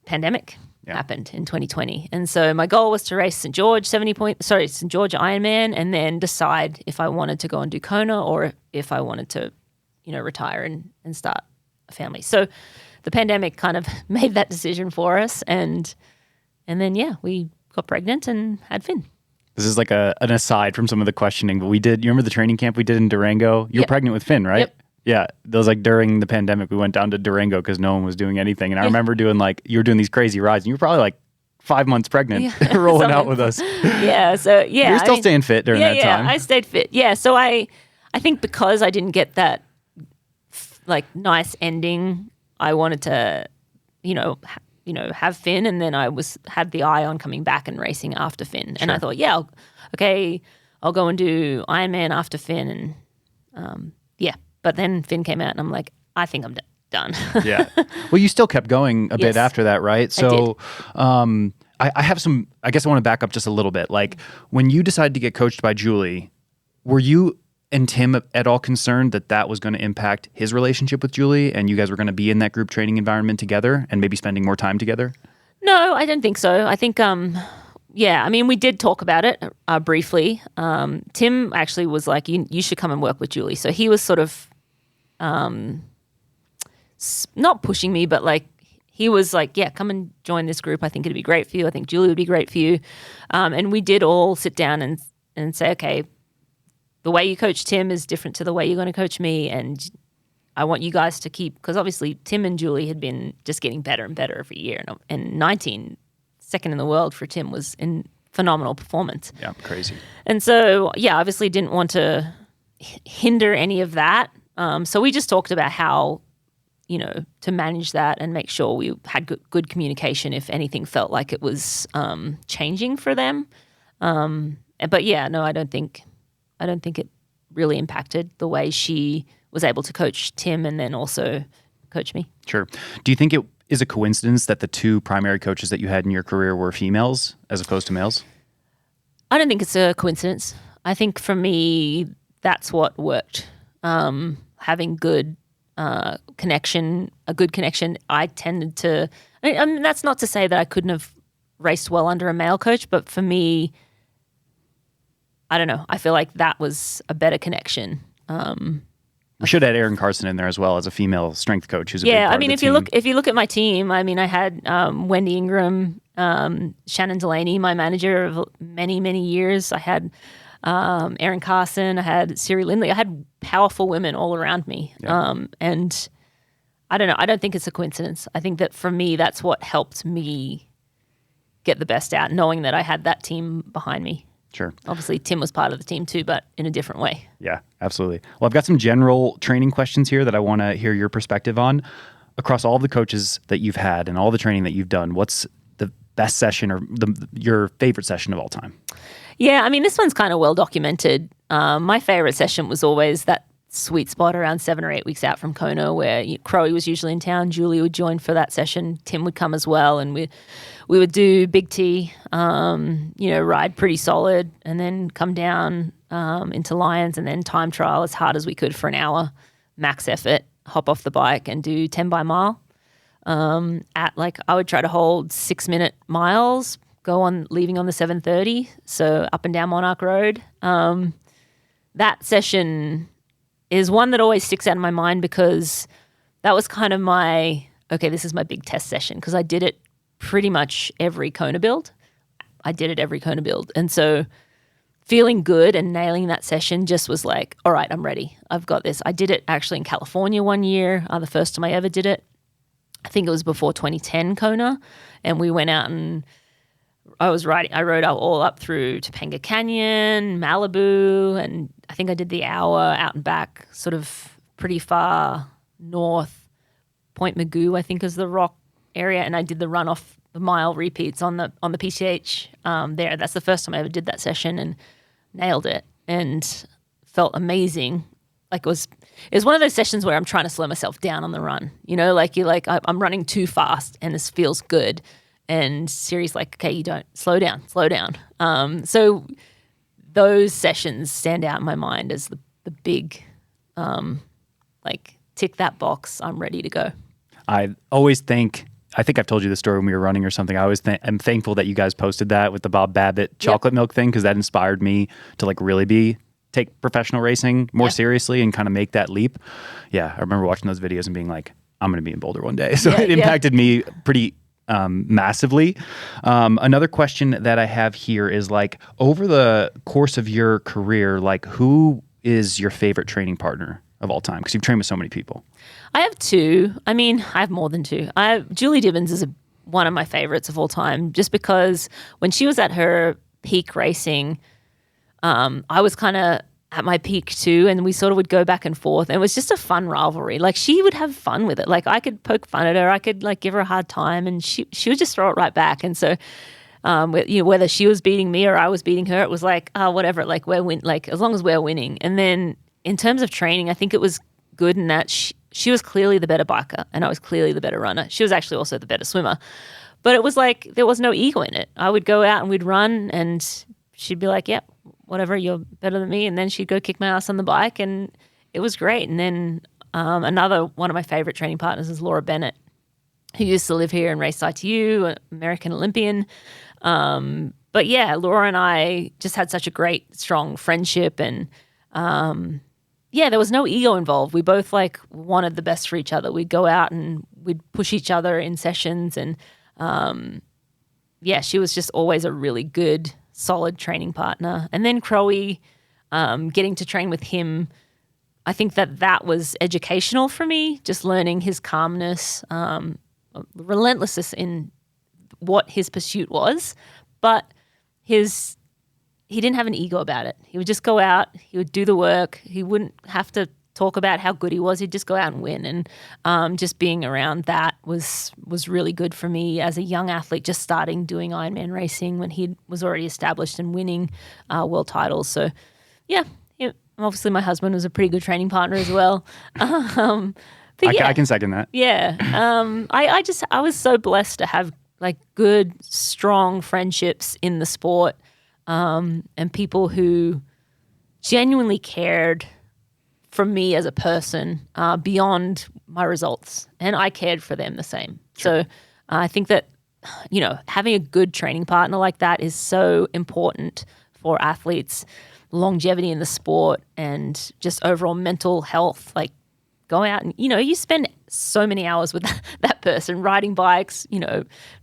pandemic happened in 2020. And so my goal was to race St. George Ironman, and then decide if I wanted to go and do Kona or if I wanted to, retire and start a family. So the pandemic kind of made that decision for us. And then, we got pregnant and had Finn. This is like an aside from some of the questioning, but you remember the training camp we did in Durango? You were pregnant with Finn, right? Yep. Yeah. That was like during the pandemic, we went down to Durango because no one was doing anything. And I remember doing you were doing these crazy rides, and you were probably like 5 months pregnant rolling out with us. Yeah. So, yeah. You were still staying fit during that time. Yeah, I stayed fit. Yeah. So I think because I didn't get that nice ending, I wanted to, have Finn, and then I had the eye on coming back and racing after Finn. And I thought, I'll go and do Ironman after Finn, and But then Finn came out, and I'm like, I think I'm done. Yeah. Well, you still kept going a bit after that, right? So, I have some. I guess I want to back up just a little bit. Like when you decided to get coached by Julie, were you and Tim at all concerned that was going to impact his relationship with Julie, and you guys were going to be in that group training environment together and maybe spending more time together? No, I don't think so. I think, we did talk about it briefly. Tim actually was like, you should come and work with Julie. So he was sort of not pushing me, but he was like, yeah, come and join this group. I think it'd be great for you. I think Julie would be great for you. And we did all sit down and say, okay, the way you coach Tim is different to the way you're going to coach me. And I want you guys to keep, because obviously Tim and Julie had been just getting better and better every year. And 19, second in the world for Tim, was in phenomenal performance. Yeah, crazy. And so, obviously didn't want to hinder any of that. So we just talked about how, to manage that and make sure we had good communication if anything felt like it was changing for them. But I don't think it really impacted the way she was able to coach Tim and then also coach me. Sure. Do you think it is a coincidence that the 2 primary coaches that you had in your career were females as opposed to males? I don't think it's a coincidence. I think for me, that's what worked. Having good connection, a good connection. I tended to, that's not to say that I couldn't have raced well under a male coach, but for me, I don't know. I feel like that was a better connection. We should add Erin Carson in there as well as a female strength coach who's a big part of the team. if you look at my team, I had Wendy Ingram, Shannon Delaney, my manager of many, many years. I had Erin Carson, I had Siri Lindley. I had powerful women all around me. Yeah. And I don't know. I don't think it's a coincidence. I think that for me, that's what helped me get the best out, knowing that I had that team behind me. Sure. Obviously, Tim was part of the team too, but in a different way. Yeah, absolutely. Well, I've got some general training questions here that I want to hear your perspective on. Across all the coaches that you've had and all the training that you've done, what's the best session or your favorite session of all time? Yeah, I mean, this one's kind of well documented. My favorite session was always that sweet spot around 7 or 8 weeks out from Kona, where Crowie was usually in town. Julie would join for that session. Tim would come as well, and we would do Big T, ride pretty solid, and then come down into Lions, and then time trial as hard as we could for an hour, max effort, hop off the bike and do 10 by mile. I would try to hold 6-minute miles, leaving on the 7:30, so up and down Monarch Road. That session is one that always sticks out in my mind because that was kind of this is my big test session, because I did it pretty much every Kona build. And so feeling good and nailing that session just was like, all right, I'm ready. I've got this. I did it actually in California one year, the first time I ever did it. I think it was before 2010 Kona, and we went out and I rode all up through Topanga Canyon, Malibu, and I think I did the hour out and back, sort of pretty far north. Point Magoo, I think, is the rock area, and I did the run off the mile repeats on the PCH there. That's the first time I ever did that session and nailed it and felt amazing. Like it was one of those sessions where I'm trying to slow myself down on the run. I'm running too fast and this feels good. And Siri's like, okay, you don't, slow down. So those sessions stand out in my mind as the big, tick that box, I'm ready to go. I think I've told you this story when we were running or something. I always am thankful that you guys posted that with the Bob Babbitt chocolate milk thing, because that inspired me to really take professional racing more seriously and kind of make that leap. Yeah, I remember watching those videos and being like, I'm going to be in Boulder one day. So it impacted me pretty massively. Another question that I have here is over the course of your career, who is your favorite training partner of all time? Because you've trained with so many people. I have two. I mean, I have more than two. Julie Dibbins is one of my favorites of all time, just because when she was at her peak racing, I was kind of at my peak too, and we sort of would go back and forth, and it was just a fun rivalry. She would have fun with it. I could poke fun at her, I could give her a hard time, and she would just throw it right back. And so, whether she was beating me or I was beating her, it was whatever. As long as we're winning. And then in terms of training, I think it was good in that she was clearly the better biker, and I was clearly the better runner. She was actually also the better swimmer, but it was there was no ego in it. I would go out and we'd run, and she'd be like, "Yep. Yeah, whatever, you're better than me," and then she'd go kick my ass on the bike, and it was great. And then another one of my favorite training partners is Laura Bennett, who used to live here and race ITU, an American Olympian. But yeah, Laura and I just had such a great, strong friendship, and there was no ego involved. We both wanted the best for each other. We'd go out and we'd push each other in sessions, and she was just always a really good, solid training partner. And then Crowie, getting to train with him, I think that was educational for me, just learning his calmness, relentlessness in what his pursuit was, but he didn't have an ego about it. He would just go out, he would do the work, he wouldn't have to talk about how good he was, he'd just go out and win. And just being around that was really good for me as a young athlete, just starting doing Ironman racing when he was already established and winning world titles. So obviously my husband was a pretty good training partner as well. I can second that. Yeah. I was so blessed to have good, strong friendships in the sport, and people who genuinely cared for me as a person beyond my results, and I cared for them the same. Sure. So I think that having a good training partner like that is so important for athletes, longevity in the sport, and just overall mental health. Go out and you spend so many hours with that person riding bikes,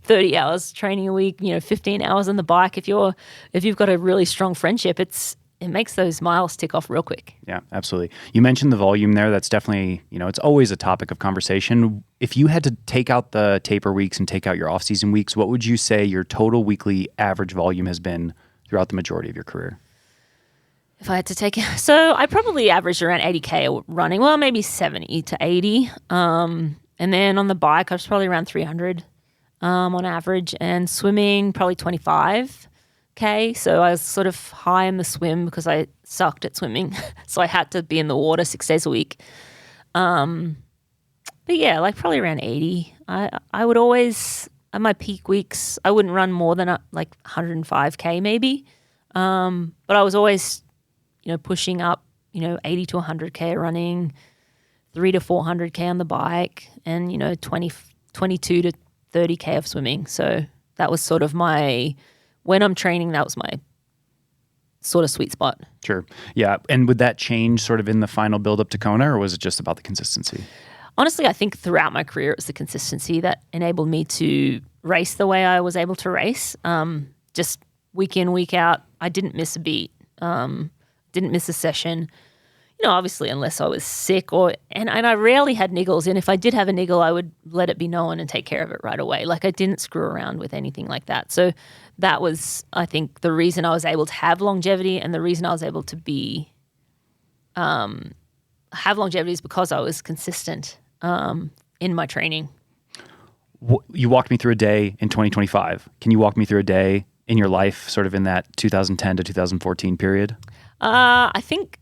30 hours training a week, 15 hours on the bike. If you've got a really strong friendship, it's it makes those miles tick off real quick. Yeah, absolutely. You mentioned the volume there. That's definitely, it's always a topic of conversation. If you had to take out the taper weeks and take out your off-season weeks, what would you say your total weekly average volume has been throughout the majority of your career? If I had to take it, so I probably averaged around 80K running, well, maybe 70 to 80. And then on the bike, I was probably around 300 on average, and swimming probably 25K. So I was sort of high in the swim because I sucked at swimming. So I had to be in the water 6 days a week. But yeah, like probably around 80. I would always, at my peak weeks, I wouldn't run more than like 105K maybe. But I was always pushing up, 80 to 100K running, 3 to 400K on the bike, and, 22 to 30K of swimming. So that was sort of when I'm training, that was my sort of sweet spot. Sure. Yeah. And would that change sort of in the final build up to Kona, or was it just about the consistency? Honestly, I think throughout my career, it was the consistency that enabled me to race the way I was able to race. Just week in, week out, I didn't miss a beat. Didn't miss a session, obviously unless I was sick and I rarely had niggles. And if I did have a niggle, I would let it be known and take care of it right away. Like I didn't screw around with anything like that. So that was, I think, the reason I was able to have longevity, and the reason I was able to have longevity is because I was consistent in my training. You walked me through a day in 2025. Can you walk me through a day in your life sort of in that 2010 to 2014 period? I think,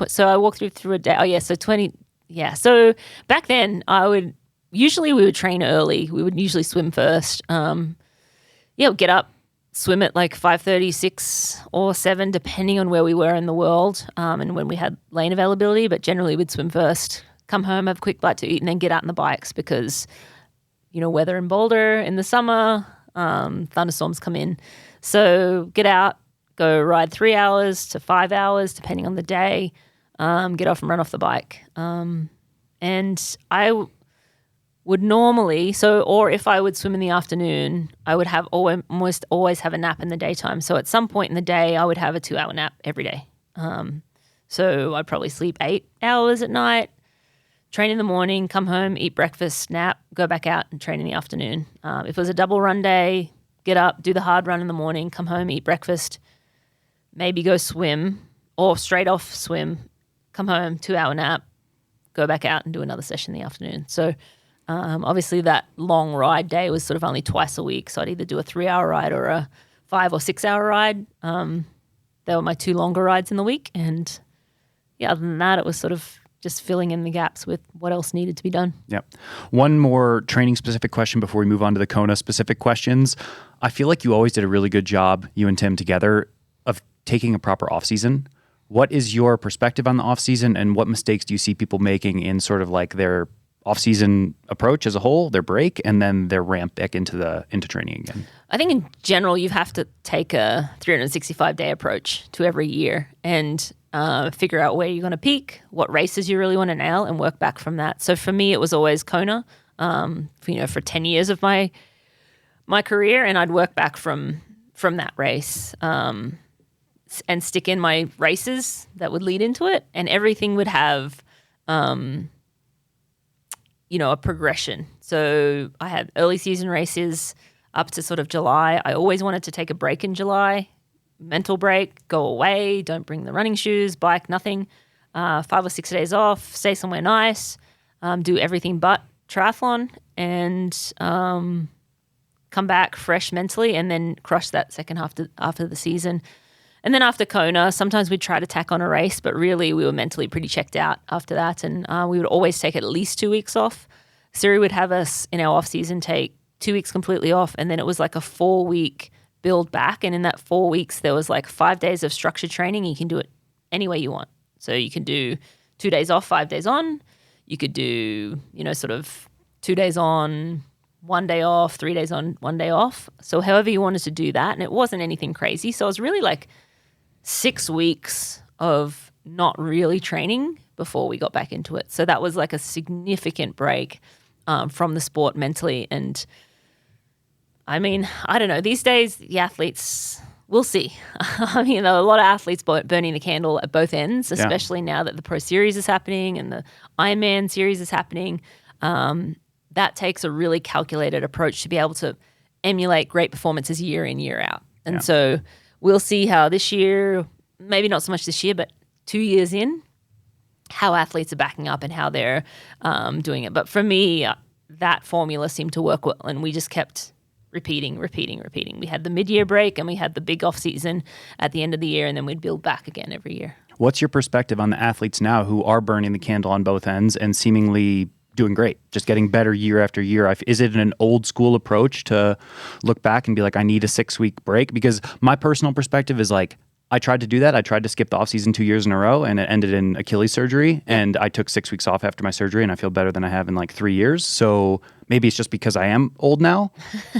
so I walked through a day. Oh yeah. So 20. Yeah. So back then we would train early. We would usually swim first. Get up, swim at like 5:30, 6 or 7, depending on where we were in the world. And when we had lane availability, but generally we'd swim first, come home, have a quick bite to eat, and then get out on the bikes because, weather in Boulder in the summer, thunderstorms come in. So get out, go ride 3 hours to 5 hours, depending on the day, get off and run off the bike. And I would normally, or if I would swim in the afternoon, I would almost always have a nap in the daytime. So at some point in the day, I would have a 2-hour nap every day. So I'd probably sleep 8 hours at night, train in the morning, come home, eat breakfast, nap, go back out and train in the afternoon. If it was a double run day, get up, do the hard run in the morning, come home, eat breakfast, maybe go swim or straight off swim, come home, 2-hour nap, go back out and do another session in the afternoon. So obviously that long ride day was sort of only twice a week. So I'd either do a 3-hour ride or a 5 or 6 hour ride. They were my 2 longer rides in the week. And yeah, other than that, it was sort of just filling in the gaps with what else needed to be done. Yep. One more training specific question before we move on to the Kona specific questions. I feel like you always did a really good job, you and Tim together, of taking a proper off season. What is your perspective on the off season, and what mistakes do you see people making in sort of like their off season approach as a whole, their break, and then their ramp back into training again? I think in general, you have to take a 365-day approach to every year and figure out where you're going to peak, what races you really want to nail, and work back from that. So for me, it was always Kona, for 10 years of my career, and I'd work back from that race and stick in my races that would lead into it, and everything would have a progression. So I had early season races up to sort of July. I always wanted to take a break in July, mental break, go away, don't bring the running shoes, bike, nothing. 5 or 6 days off, stay somewhere nice, do everything but triathlon, and come back fresh mentally, and then crush that second half after the season. And then after Kona, sometimes we'd try to tack on a race, but really we were mentally pretty checked out after that. And we would always take at least 2 weeks off. Siri would have us in our off season take 2 weeks completely off. And then it was like a 4-week build back. And in that 4 weeks, there was like 5 days of structured training. You can do it any way you want. So you can do 2 days off, 5 days on. You could do, sort of 2 days on, 1 day off, 3 days on, 1 day off. So however you wanted to do that. And it wasn't anything crazy. So it was really like 6 weeks of not really training before we got back into it. So that was like a significant break from the sport mentally. And I mean, I don't know, these days the athletes we'll see. I mean, a lot of athletes burning the candle at both ends, especially now that the Pro Series is happening and the Ironman Series is happening. That takes a really calculated approach to be able to emulate great performances year in, year out. And so we'll see how this year, maybe not so much this year, but 2 years in, how athletes are backing up and how they're doing it. But for me, that formula seemed to work well, and we just kept repeating. We had the mid-year break and we had the big off-season at the end of the year, and then we'd build back again every year. What's your perspective on the athletes now who are burning the candle on both ends and seemingly doing great, just getting better year after year? Is it an old school approach to look back and be like, I need a 6-week break? Because my personal perspective is like, I tried to do that. I tried to skip the offseason 2 years in a row, and it ended in Achilles surgery. And I took 6 weeks off after my surgery, and I feel better than I have in like 3 years. So maybe it's just because I am old now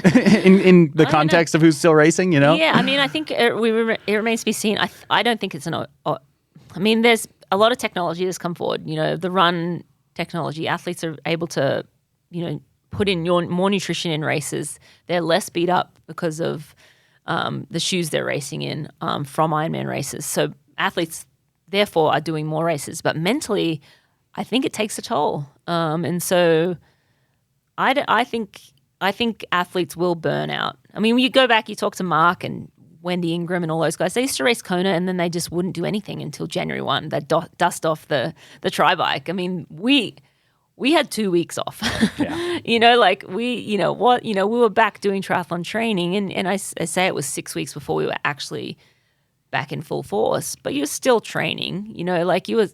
in the context of who's still racing, you know? Yeah, I mean, I think it remains to be seen. I don't think it's I mean, there's a lot of technology that's come forward. You know, the run technology, athletes are able to, you know, put in more nutrition in races. They're less beat up because of the shoes they're racing in from Ironman races. So athletes, therefore, are doing more races. But mentally, I think it takes a toll. And so I think athletes will burn out. I mean, when you go back, you talk to Mark and Wendy Ingram and all those guys. They used to race Kona, and then they just wouldn't do anything until January 1. They'd dust off the tri-bike. I mean, we had 2 weeks off. Yeah. You know, like we were back doing triathlon training, and I say it was 6 weeks before we were actually back in full force, but you were still training, you know, like you were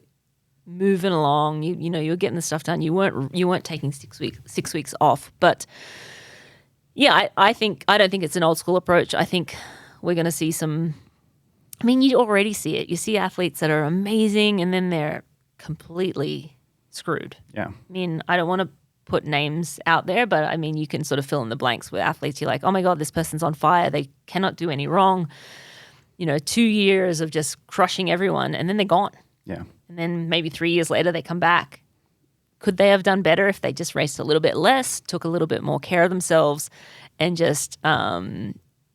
moving along, you know, you were getting the stuff done. You weren't taking 6 weeks off. But yeah, I don't think it's an old school approach. I think we're going to see I mean, you already see it. You see athletes that are amazing, and then they're completely screwed. Yeah. I mean, I don't want to put names out there, but I mean, you can sort of fill in the blanks with athletes. You're like, oh my God, this person's on fire. They cannot do any wrong. You know, 2 years of just crushing everyone, and then they're gone. Yeah. And then maybe 3 years later, they come back. Could they have done better if they just raced a little bit less, took a little bit more care of themselves, and just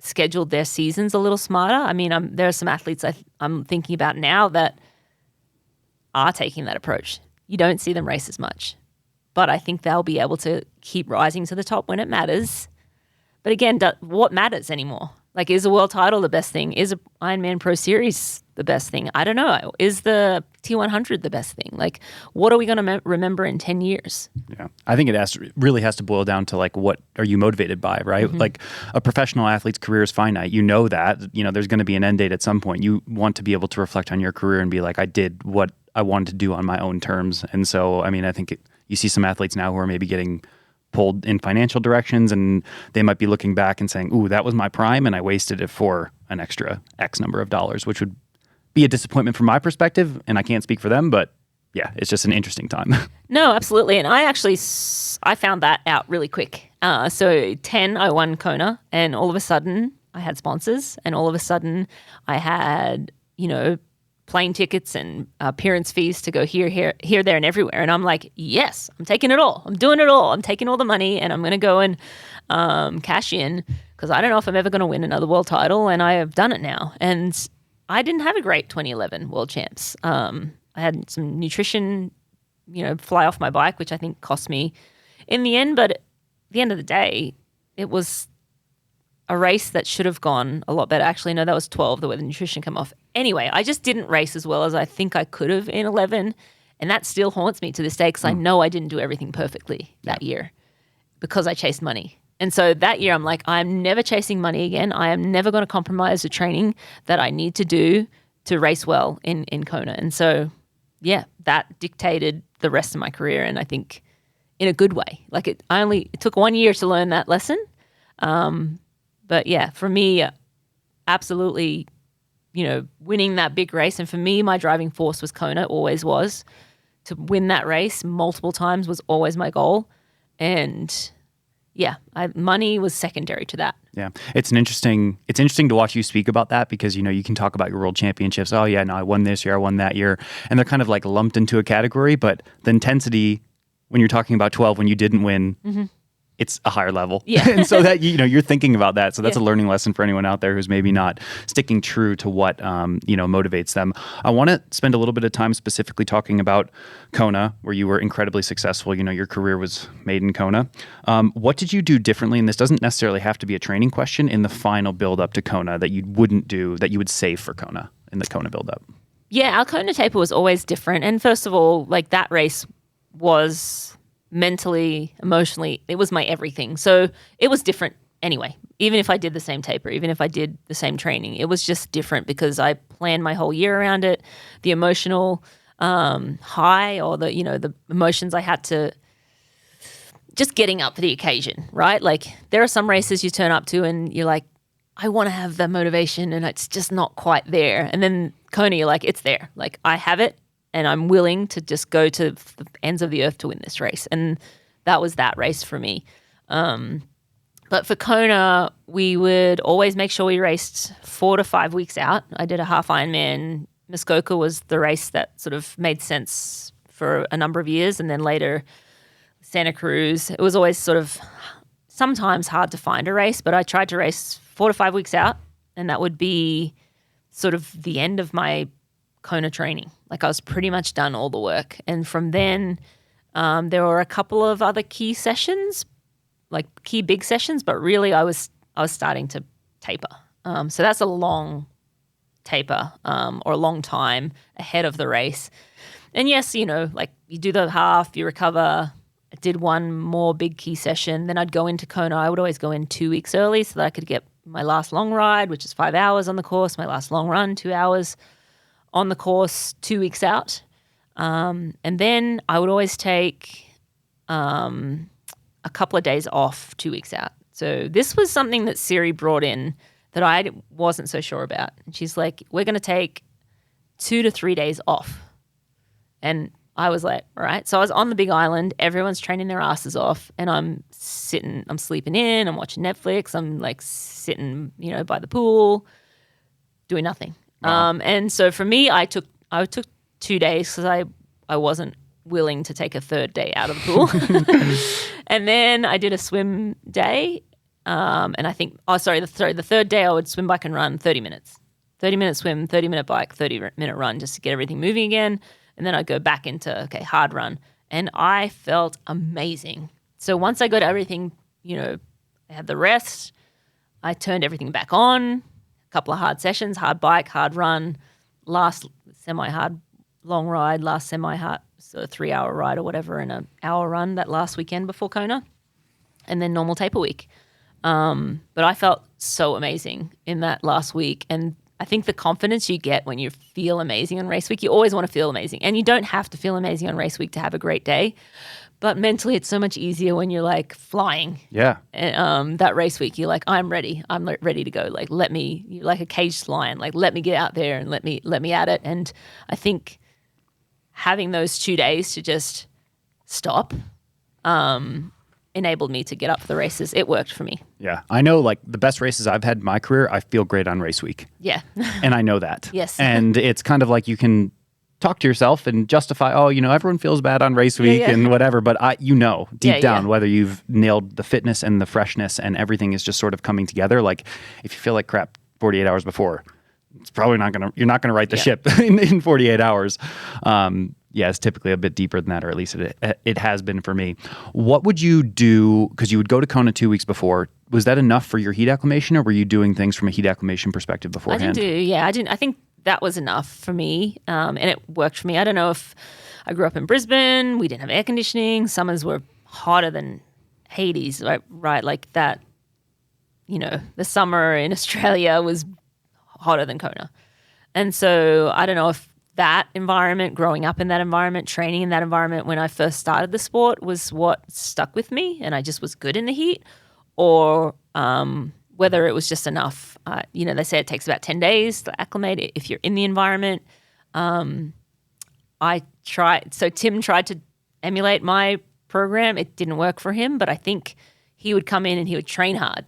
scheduled their seasons a little smarter? I mean, there are some athletes I'm thinking about now that are taking that approach. You don't see them race as much, but I think they'll be able to keep rising to the top when it matters. But again, what matters anymore? Like, is a world title the best thing? Is a Ironman Pro Series the best thing? I don't know. Is the T100 the best thing? Like, what are we going to remember in 10 years? Yeah, I think it really has to boil down to, like, what are you motivated by, right? Mm-hmm. Like, a professional athlete's career is finite. You know that. You know, there's going to be an end date at some point. You want to be able to reflect on your career and be like, I did what I wanted to do on my own terms. And so, I mean, I think you see some athletes now who are maybe getting pulled in financial directions, and they might be looking back and saying, ooh, that was my prime and I wasted it for an extra X number of dollars, which would be a disappointment from my perspective, and I can't speak for them, but yeah, it's just an interesting time. No, absolutely. And I found that out really quick. So 10, I won Kona, and all of a sudden I had sponsors, and all of a sudden I had, you know, plane tickets and appearance fees to go here, there, and everywhere. And I'm like, yes, I'm taking it all. I'm doing it all. I'm taking all the money, and I'm going to go and cash in, because I don't know if I'm ever going to win another world title, and I have done it now. And I didn't have a great 2011 World Champs. I had some nutrition, you know, fly off my bike, which I think cost me in the end. But at the end of the day, it was a race that should have gone a lot better. Actually, no, that was 12, the way the nutrition came off. Anyway, I just didn't race as well as I think I could have in 11. And that still haunts me to this day, because I know I didn't do everything perfectly that year because I chased money. And so that year I'm like, I'm never chasing money again. I am never going to compromise the training that I need to do to race well in Kona. And so, yeah, that dictated the rest of my career, and I think in a good way. Like, it took 1 year to learn that lesson. But yeah, for me, absolutely, you know, winning that big race. And for me, my driving force was Kona, always was. To win that race multiple times was always my goal. And yeah, money was secondary to that. Yeah, it's interesting to watch you speak about that, because, you know, you can talk about your world championships. Oh yeah, no, I won this year, I won that year. And they're kind of like lumped into a category, but the intensity when you're talking about 12, when you didn't win, it's a higher level. Yeah. And so that, you're thinking about that. So that's Yeah. a learning lesson for anyone out there who's maybe not sticking true to what, motivates them. I want to spend a little bit of time specifically talking about Kona, where you were incredibly successful. Your career was made in Kona. What did you do differently? And this doesn't necessarily have to be a training question, in the final build up to Kona that you wouldn't do, that you would save for Kona in the Kona build up. Yeah, our Kona taper was always different. And first of all, like that race was mentally, emotionally, it was my everything. So it was different anyway. Even if I did the same taper, even if I did the same training, it was just different because I planned my whole year around it. The emotional high, or the emotions I had to, just getting up for the occasion, right? Like there are some races you turn up to and you're like, I want to have that motivation and it's just not quite there. And then Kona, you're like, it's there. Like I have it. And I'm willing to just go to the ends of the earth to win this race. And that was that race for me. But for Kona, we would always make sure we raced 4 to 5 weeks out. I did a half Ironman. Muskoka was the race that sort of made sense for a number of years. And then later, Santa Cruz. It was always sort of sometimes hard to find a race, but I tried to race 4 to 5 weeks out. And that would be sort of the end of my Kona training. Like I was pretty much done all the work. And from then there were a couple of other key sessions, like key big sessions, but really I was starting to taper. So that's a long taper or a long time ahead of the race. And yes, like you do the half, you recover. I did one more big key session. Then I'd go into Kona. I would always go in 2 weeks early so that I could get my last long ride, which is 5 hours on the course, my last long run, 2 hours on the course 2 weeks out. And then I would always take a couple of days off 2 weeks out. So this was something that Siri brought in that I wasn't so sure about. And she's like, we're going to take 2 to 3 days off. And I was like, all right. So I was on the big island. Everyone's training their asses off. And I'm sleeping in. I'm watching Netflix. I'm like sitting, by the pool, doing nothing. Wow. And so for me, I took 2 days because I wasn't willing to take a third day out of the pool. And then I did a swim day. And I think, the third day I would swim, bike and run 30 minutes. 30-minute swim, 30-minute bike, 30-minute run just to get everything moving again. And then I'd go back into, hard run. And I felt amazing. So once I got everything, I had the rest, I turned everything back on. Couple of hard sessions, hard bike, hard run, last semi-hard long ride, last semi-hard, so a 3-hour ride or whatever, and an hour run that last weekend before Kona, and then normal taper week. But I felt so amazing in that last week. And I think the confidence you get when you feel amazing on race week, you always want to feel amazing. And you don't have to feel amazing on race week to have a great day. But mentally, it's so much easier when you're like flying. Yeah. That race week, you're like, I'm ready. I'm ready to go. Like, you're like a caged lion. Like, let me get out there and let me at it. And I think having those 2 days to just stop enabled me to get up for the races. It worked for me. Yeah. I know, like, the best races I've had in my career, I feel great on race week. Yeah. And I know that. Yes. And it's kind of like you can talk to yourself and justify, everyone feels bad on race week and whatever, but deep down whether you've nailed the fitness and the freshness and everything is just sort of coming together. Like if you feel like crap 48 hours before, it's probably you're not gonna right the ship in 48 hours. It's typically a bit deeper than that, or at least it has been for me. What would you do, because you would go to Kona 2 weeks before, was that enough for your heat acclimation, or were you doing things from a heat acclimation perspective beforehand? I think that was enough for me, and it worked for me. I don't know if I grew up in Brisbane. We didn't have air conditioning. Summers were hotter than Hades, right? Like that, the summer in Australia was hotter than Kona. And so I don't know if that environment, growing up in that environment, training in that environment when I first started the sport was what stuck with me and I just was good in the heat, or whether it was just enough. They say it takes about 10 days to acclimate if you're in the environment. So Tim tried to emulate my program. It didn't work for him, but I think he would come in and he would train hard.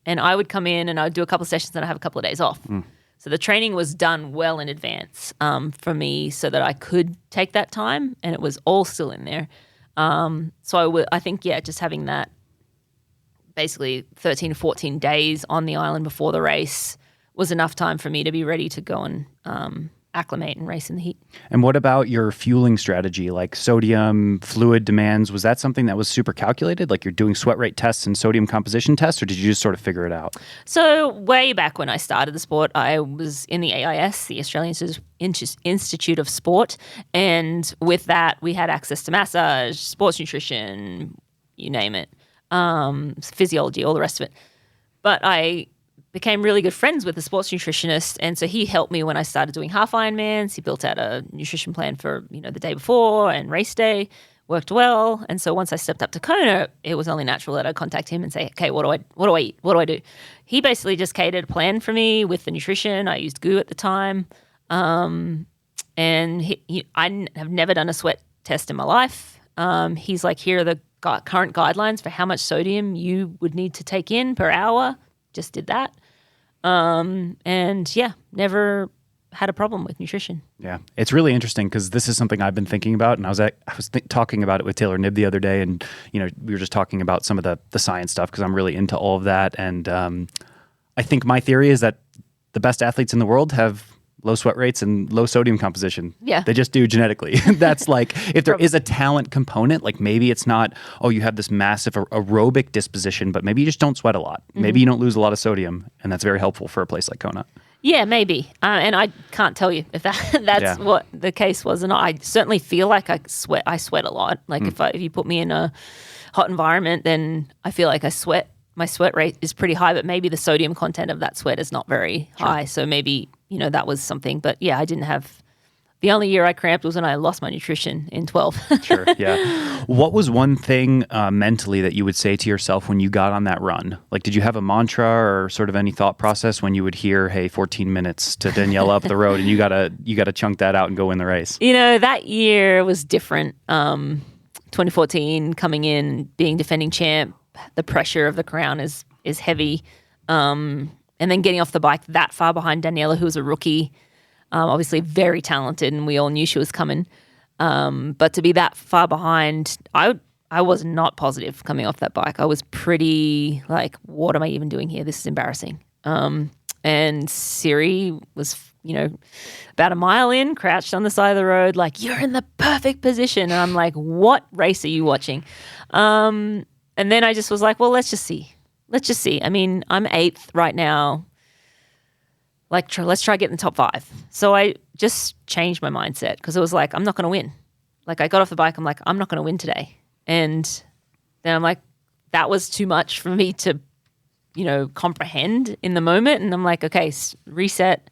And I would come in and I would do a couple of sessions and I'd have a couple of days off. So the training was done well in advance for me so that I could take that time, and it was all still in there. I think, just having that basically 13 to 14 days on the island before the race was enough time for me to be ready to go and acclimate and race in the heat. And what about your fueling strategy, like sodium, fluid demands? Was that something that was super calculated? Like you're doing sweat rate tests and sodium composition tests, or did you just sort of figure it out? So way back when I started the sport, I was in the AIS, the Australian Institute of Sport. And with that, we had access to massage, sports nutrition, you name it, physiology, all the rest of it. But I became really good friends with the sports nutritionist, and so he helped me when I started doing half Ironmans. He built out a nutrition plan for the day before and race day. Worked well, and so once I stepped up to Kona, it was only natural that I'd contact him and say, "Okay, what do I eat? What do I do?" He basically just catered a plan for me with the nutrition. I used GU at the time, and I have never done a sweat test in my life. He's like, "Here are the current guidelines for how much sodium you would need to take in per hour." Just did that. And yeah, never had a problem with nutrition. Yeah, it's really interesting because this is something I've been thinking about, and I was talking about it with Taylor Nibb the other day, and we were just talking about some of the science stuff because I'm really into all of that, and I think my theory is that the best athletes in the world have low sweat rates and low sodium composition. Yeah. They just do genetically. That's like, if there is a talent component, like maybe it's not, you have this massive aerobic disposition, but maybe you just don't sweat a lot. Mm-hmm. Maybe you don't lose a lot of sodium, and that's very helpful for a place like Kona. Yeah, maybe. And I can't tell you if that's what the case was. And I certainly feel like I sweat a lot. Like if you put me in a hot environment, then I feel like I sweat. My sweat rate is pretty high, but maybe the sodium content of that sweat is not very high. So maybe, that was something. But yeah, I didn't have – the only year I cramped was when I lost my nutrition in 12. Sure, yeah. What was one thing mentally that you would say to yourself when you got on that run? Like, did you have a mantra or sort of any thought process when you would hear, hey, 14 minutes to Daniela up the road and you gotta chunk that out and go win the race? That year was different. 2014, coming in, being defending champ, the pressure of the crown is heavy. And then getting off the bike that far behind Daniela, who was a rookie, obviously very talented, and we all knew she was coming. But to be that far behind, I was not positive coming off that bike. I was pretty like, what am I even doing here? This is embarrassing. And Siri was, about a mile in, crouched on the side of the road, like, you're in the perfect position. And I'm like, what race are you watching? And then I just was like, well, let's just see. I mean, I'm 8th right now. Like, let's try getting the top 5. So I just changed my mindset because it was like, I'm not going to win. Like, I got off the bike. I'm like, I'm not going to win today. And then I'm like, that was too much for me to, comprehend in the moment. And I'm like, okay, reset.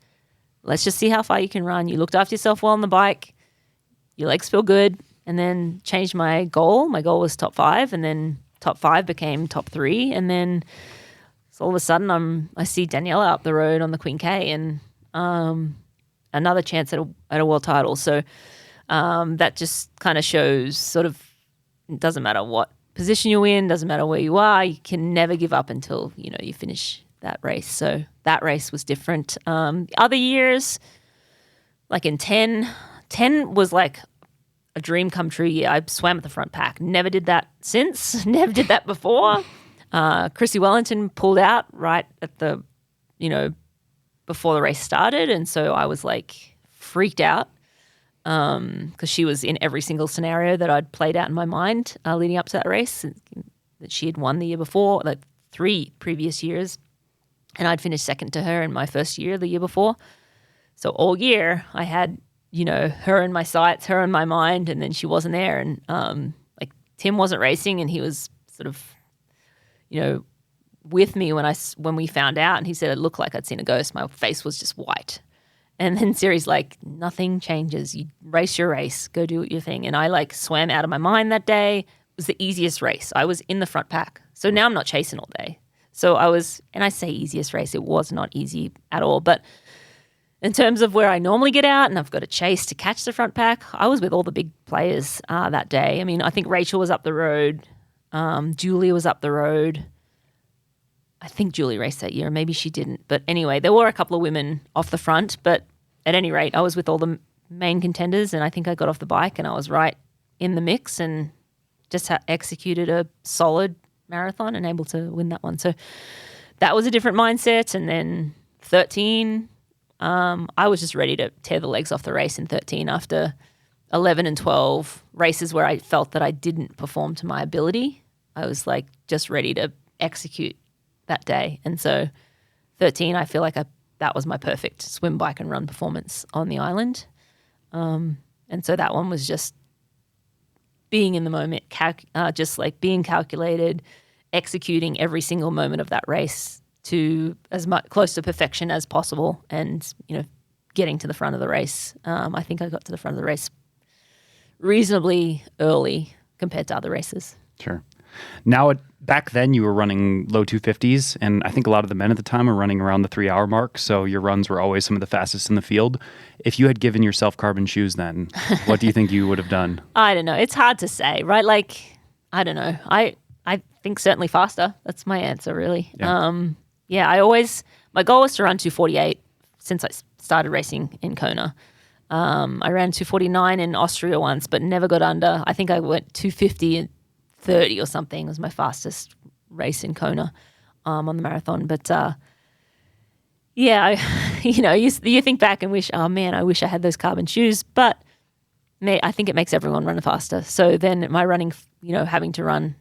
Let's just see how far you can run. You looked after yourself well on the bike. Your legs feel good. And then changed my goal. My goal was top 5, and then top 5 became top 3, and then so all of a sudden I see Daniela up the road on the Queen K, and another chance at a world title. So that just kind of shows sort of it doesn't matter what position you're in, doesn't matter where you are, you can never give up until you finish that race. So that race was different. Other years, like in 10 was like a dream come true year. I swam at the front pack. Never did that since. Never did that before. Chrissy Wellington pulled out right at the, before the race started. And so I was like freaked out because she was in every single scenario that I'd played out in my mind leading up to that race. That she had won the year before, like 3 previous years. And I'd finished second to her in my first year, the year before. So all year I had her in my sights, her in my mind, and then she wasn't there. And like Tim wasn't racing, and he was sort of, with me when we found out. And he said it looked like I'd seen a ghost. My face was just white. And then Siri's like, nothing changes. You race your race, go do your thing. And I like swam out of my mind that day. It was the easiest race. I was in the front pack. So now I'm not chasing all day. So and I say easiest race, it was not easy at all. But in terms of where I normally get out and I've got to chase to catch the front pack, I was with all the big players that day. I mean, I think Rachel was up the road. Julie was up the road. I think Julie raced that year. Maybe she didn't. But anyway, there were a couple of women off the front. But at any rate, I was with all the main contenders, and I think I got off the bike and I was right in the mix and just executed a solid marathon and able to win that one. So that was a different mindset. And then 13, I was just ready to tear the legs off the race in 13 after 11 and 12 races where I felt that I didn't perform to my ability. I was like just ready to execute that day. And so 13, I feel like that was my perfect swim, bike and run performance on the island. And so that one was just being in the moment, just like being calculated, executing every single moment of that race to as much close to perfection as possible, and getting to the front of the race. I think I got to the front of the race reasonably early compared to other races. Sure. Now, back then you were running low 250s, and I think a lot of the men at the time were running around the 3-hour mark, so your runs were always some of the fastest in the field. If you had given yourself carbon shoes then, what do you think you would have done? I don't know. It's hard to say, right? Like, I don't know. I think certainly faster. That's my answer, really. Yeah. My goal was to run 248 since I started racing in Kona. I ran 249 in Austria once, but never got under. I think I went 250 and 30 or something was my fastest race in Kona on the marathon. But you think back and wish, oh man, I wish I had those carbon shoes. But I think it makes everyone run faster. So then my running, having to run,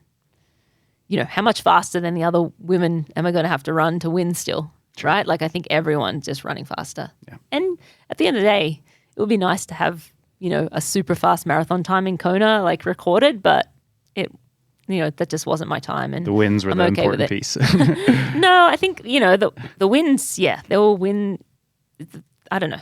how much faster than the other women am I going to have to run to win still, right? Like I think everyone's just running faster. Yeah. And at the end of the day, it would be nice to have, a super fast marathon time in Kona, like recorded, but that just wasn't my time. And the wins were I'm the okay important piece. No, I think, the wins, yeah, they will win. I don't know.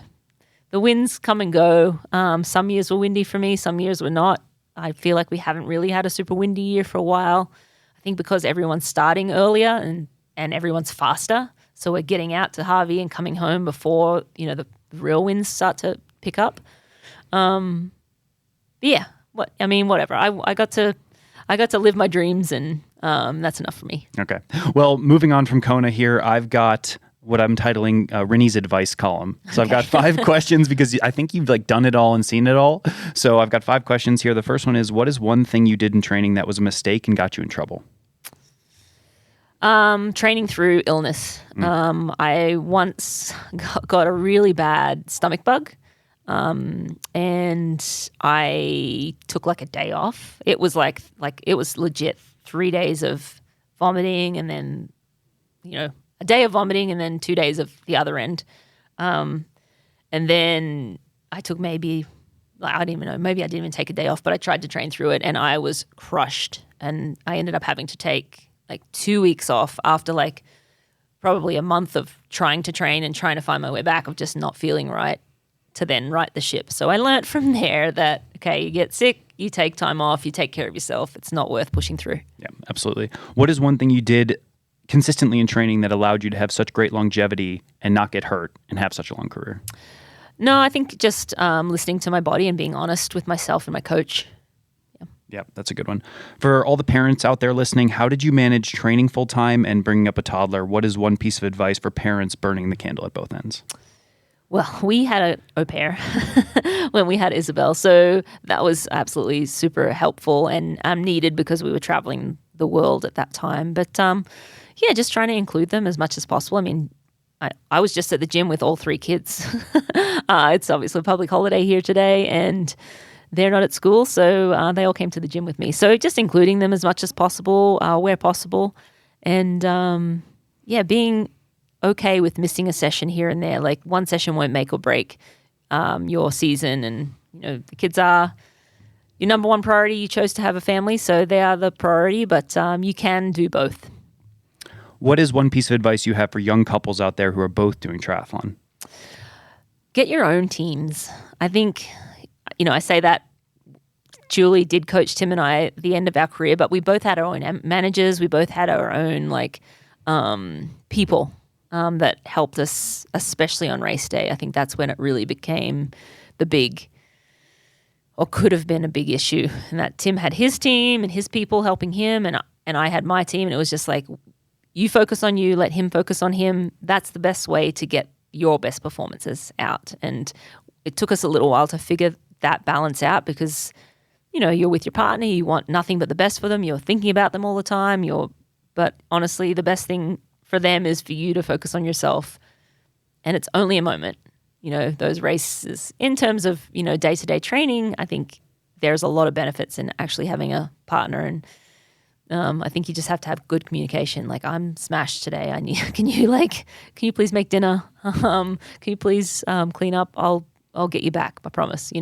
The wins come and go. Some years were windy for me. Some years were not. I feel like we haven't really had a super windy year for a while. I think because everyone's starting earlier and everyone's faster. So we're getting out to Harvey and coming home before, the real winds start to pick up. Whatever. I got to live my dreams, and that's enough for me. Okay. Well, moving on from Kona here, I've got what I'm titling Rinny's advice column. So I've got 5 questions because I think you've done it all and seen it all. So I've got 5 questions here. The first one is, what is one thing you did in training that was a mistake and got you in trouble? Training through illness. I once got a really bad stomach bug. And I took a day off. It was like it was legit 3 days of vomiting, and then, a day of vomiting and then 2 days of the other end. And then I took I don't even know, maybe I didn't even take a day off, but I tried to train through it and I was crushed. And I ended up having to take 2 weeks off after probably a month of trying to train and trying to find my way back, of just not feeling right, to then right the ship. So I learned from there that, okay, you get sick, you take time off, you take care of yourself. It's not worth pushing through. Yeah, absolutely. What is one thing you did consistently in training that allowed you to have such great longevity and not get hurt and have such a long career? No, I think just listening to my body and being honest with myself and my coach. Yeah, that's a good one. For all the parents out there listening, how did you manage training full time and bringing up a toddler? What is one piece of advice for parents burning the candle at both ends? Well, we had an au pair when we had Isabel, so that was absolutely super helpful and needed because we were traveling the world at that time. But just trying to include them as much as possible. I mean, I was just at the gym with all 3 kids. It's obviously a public holiday here today, and they're not at school, so they all came to the gym with me. So just including them as much as possible, where possible, and being okay with missing a session here and there. One session won't make or break your season, and the kids are your number one priority. You chose to have a family, so they are the priority, but you can do both. What is one piece of advice you have for young couples out there who are both doing triathlon? Get your own teams. I think, I say that Julie did coach Tim and I at the end of our career, but we both had our own managers. We both had our own people that helped us, especially on race day. I think that's when it really became the big, or could have been a big issue, and that Tim had his team and his people helping him, and I had my team, and it was just you focus on you, let him focus on him. That's the best way to get your best performances out. And it took us a little while to figure that balance out because, you're with your partner, you want nothing but the best for them, you're thinking about them all the time, you're But honestly, the best thing for them is for you to focus on yourself. And it's only a moment. Those races, in terms of, day-to-day training, I think there's a lot of benefits in actually having a partner. And I think you just have to have good communication. Like, I'm smashed today. Can you please make dinner? Can you please clean up? I'll get you back, I promise.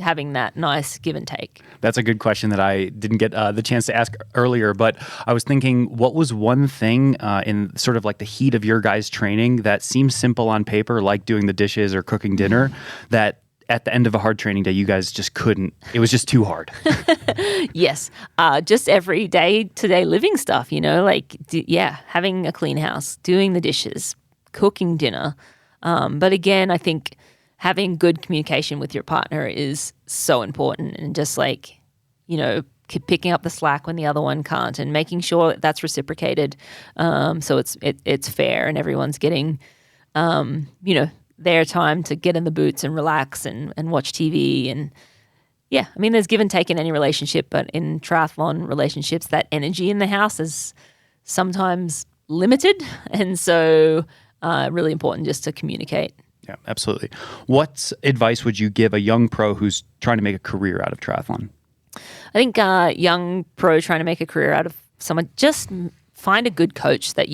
Having that nice give and take. That's a good question that I didn't get the chance to ask earlier, but I was thinking, what was one thing in sort of like the heat of your guys' training that seems simple on paper, like doing the dishes or cooking dinner, that at the end of a hard training day, you guys just couldn't, it was just too hard? Yes. Just every day-to-day living stuff, having a clean house, doing the dishes, cooking dinner. But again, I think having good communication with your partner is so important, and just keep picking up the slack when the other one can't, and making sure that's reciprocated, so it's fair and everyone's getting their time to get in the boots and relax and watch TV. And there's give and take in any relationship, but in triathlon relationships, that energy in the house is sometimes limited, and so really important just to communicate. Yeah, absolutely. What advice would you give a young pro who's trying to make a career out of triathlon? I think young pro trying to make a career out of someone, just find a good coach that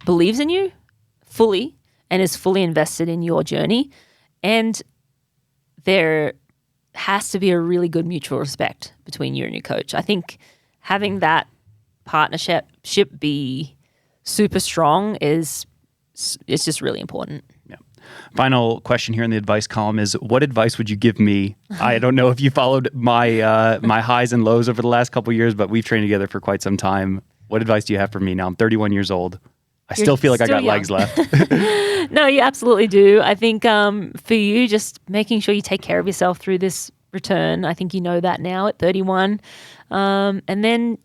believes in you fully and is fully invested in your journey. And there has to be a really good mutual respect between you and your coach. I think having that partnership be super strong it's just really important. Yeah. Final question here in the advice column is, what advice would you give me? I don't know if you followed my my highs and lows over the last couple of years, but we've trained together for quite some time. What advice do you have for me now? I'm 31 years old. You're still feel like I got young. legs left. No, you absolutely do. I think for you, just making sure you take care of yourself through this return. I think you know that now at 31. And then,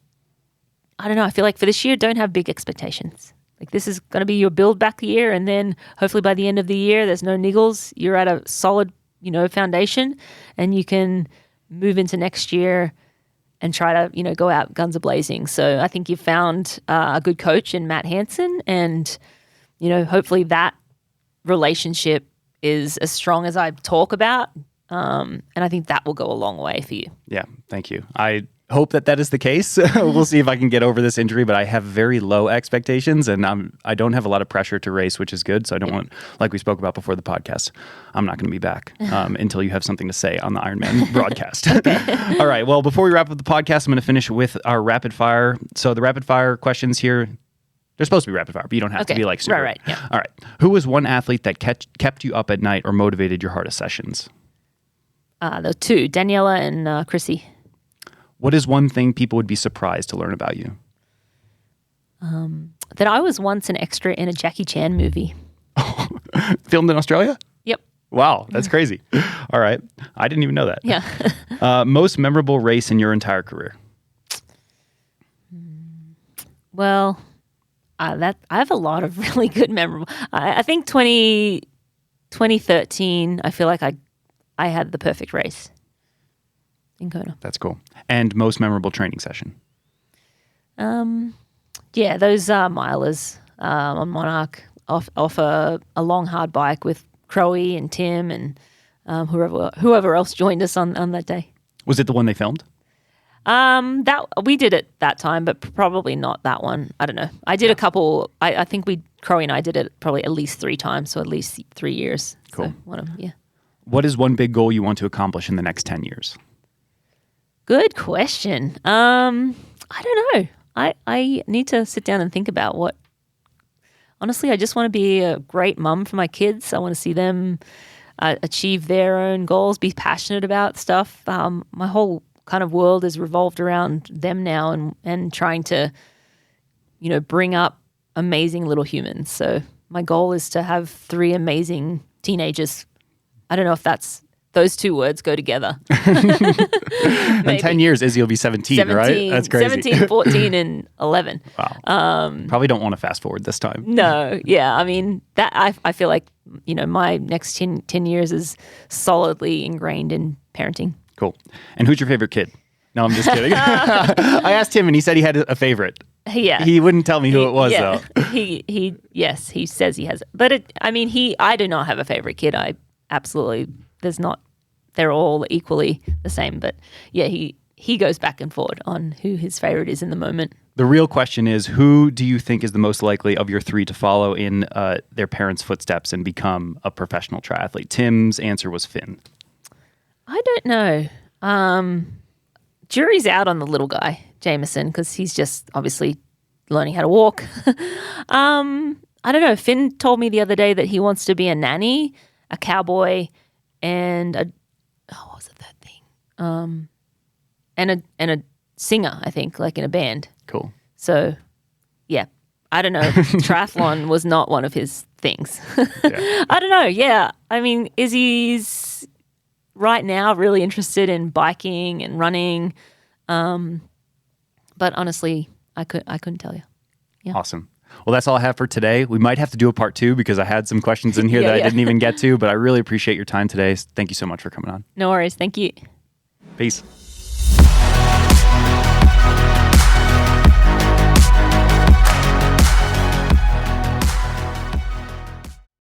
I don't know, I feel like for this year, don't have big expectations. Like, this is going to be your build back year, and then hopefully by the end of the year, there's no niggles. You're at a solid, foundation, and you can move into next year and try to, go out guns a-blazing. So I think you've found a good coach in Matt Hansen, and, hopefully that relationship is as strong as I talk about, and I think that will go a long way for you. Yeah, thank you. I hope that is the case. We'll see if I can get over this injury, but I have very low expectations, and I don't have a lot of pressure to race, which is good. So I don't want, like we spoke about before the podcast, I'm not going to be back until you have something to say on the Ironman broadcast. All right. Well, before we wrap up the podcast, I'm going to finish with our rapid fire. So the rapid fire questions here, they're supposed to be rapid fire, but you don't have to be like super. Right. Yeah. All right. Who was one athlete that kept you up at night or motivated your hardest sessions? The two, Daniela and Chrissy. What is one thing people would be surprised to learn about you? That I was once an extra in a Jackie Chan movie. Filmed in Australia? Yep. Wow, that's crazy. All right. I didn't even know that. Yeah. Most memorable race in your entire career? Well, I have a lot of really good memorable. I think 2013, I feel like I had the perfect race in Kona. That's cool. And most memorable training session? Yeah, those milers on Monarch off a long hard bike with Crowe and Tim and whoever else joined us on that day. Was it the one they filmed? That we did it that time, but probably not that one. I don't know. I did a couple. I think Crowe and I did it probably at least 3 times, so at least 3 years. Cool. So one of them, yeah. What is one big goal you want to accomplish in the next 10 years? Good question. I don't know. I need to sit down and think about what. Honestly, I just want to be a great mum for my kids. I want to see them achieve their own goals, be passionate about stuff. My whole kind of world is revolved around them now, and trying to, bring up amazing little humans. So my goal is to have 3 amazing teenagers. I don't know if those 2 words go together. In 10 years, Izzy will be 17, right? That's crazy. 17, 14, and 11. Wow. Probably don't want to fast forward this time. No, yeah. I mean, that I feel like, my next 10 years is solidly ingrained in parenting. Cool. And who's your favorite kid? No, I'm just kidding. I asked him and he said he had a favorite. Yeah. He wouldn't tell me who it was though. Yes, he says he has. But I do not have a favorite kid. They're all equally the same. But yeah, he goes back and forward on who his favorite is in the moment. The real question is, who do you think is the most likely of your three to follow in their parents' footsteps and become a professional triathlete? Tim's answer was Finn. I don't know. Jury's out on the little guy, Jameson, because he's just obviously learning how to walk. I don't know. Finn told me the other day that he wants to be a nanny, a cowboy, and what was the third thing? And a singer, I think, like in a band. Cool. So, yeah, I don't know. Triathlon was not one of his things. Yeah. I don't know. Yeah, I mean, Izzy's right now really interested in biking and running, but honestly, I couldn't tell you. Yeah. Awesome. Well, that's all I have for today. We might have to do a part 2 because I had some questions in here that I didn't even get to, but I really appreciate your time today. Thank you so much for coming on. No worries. Thank you. Peace.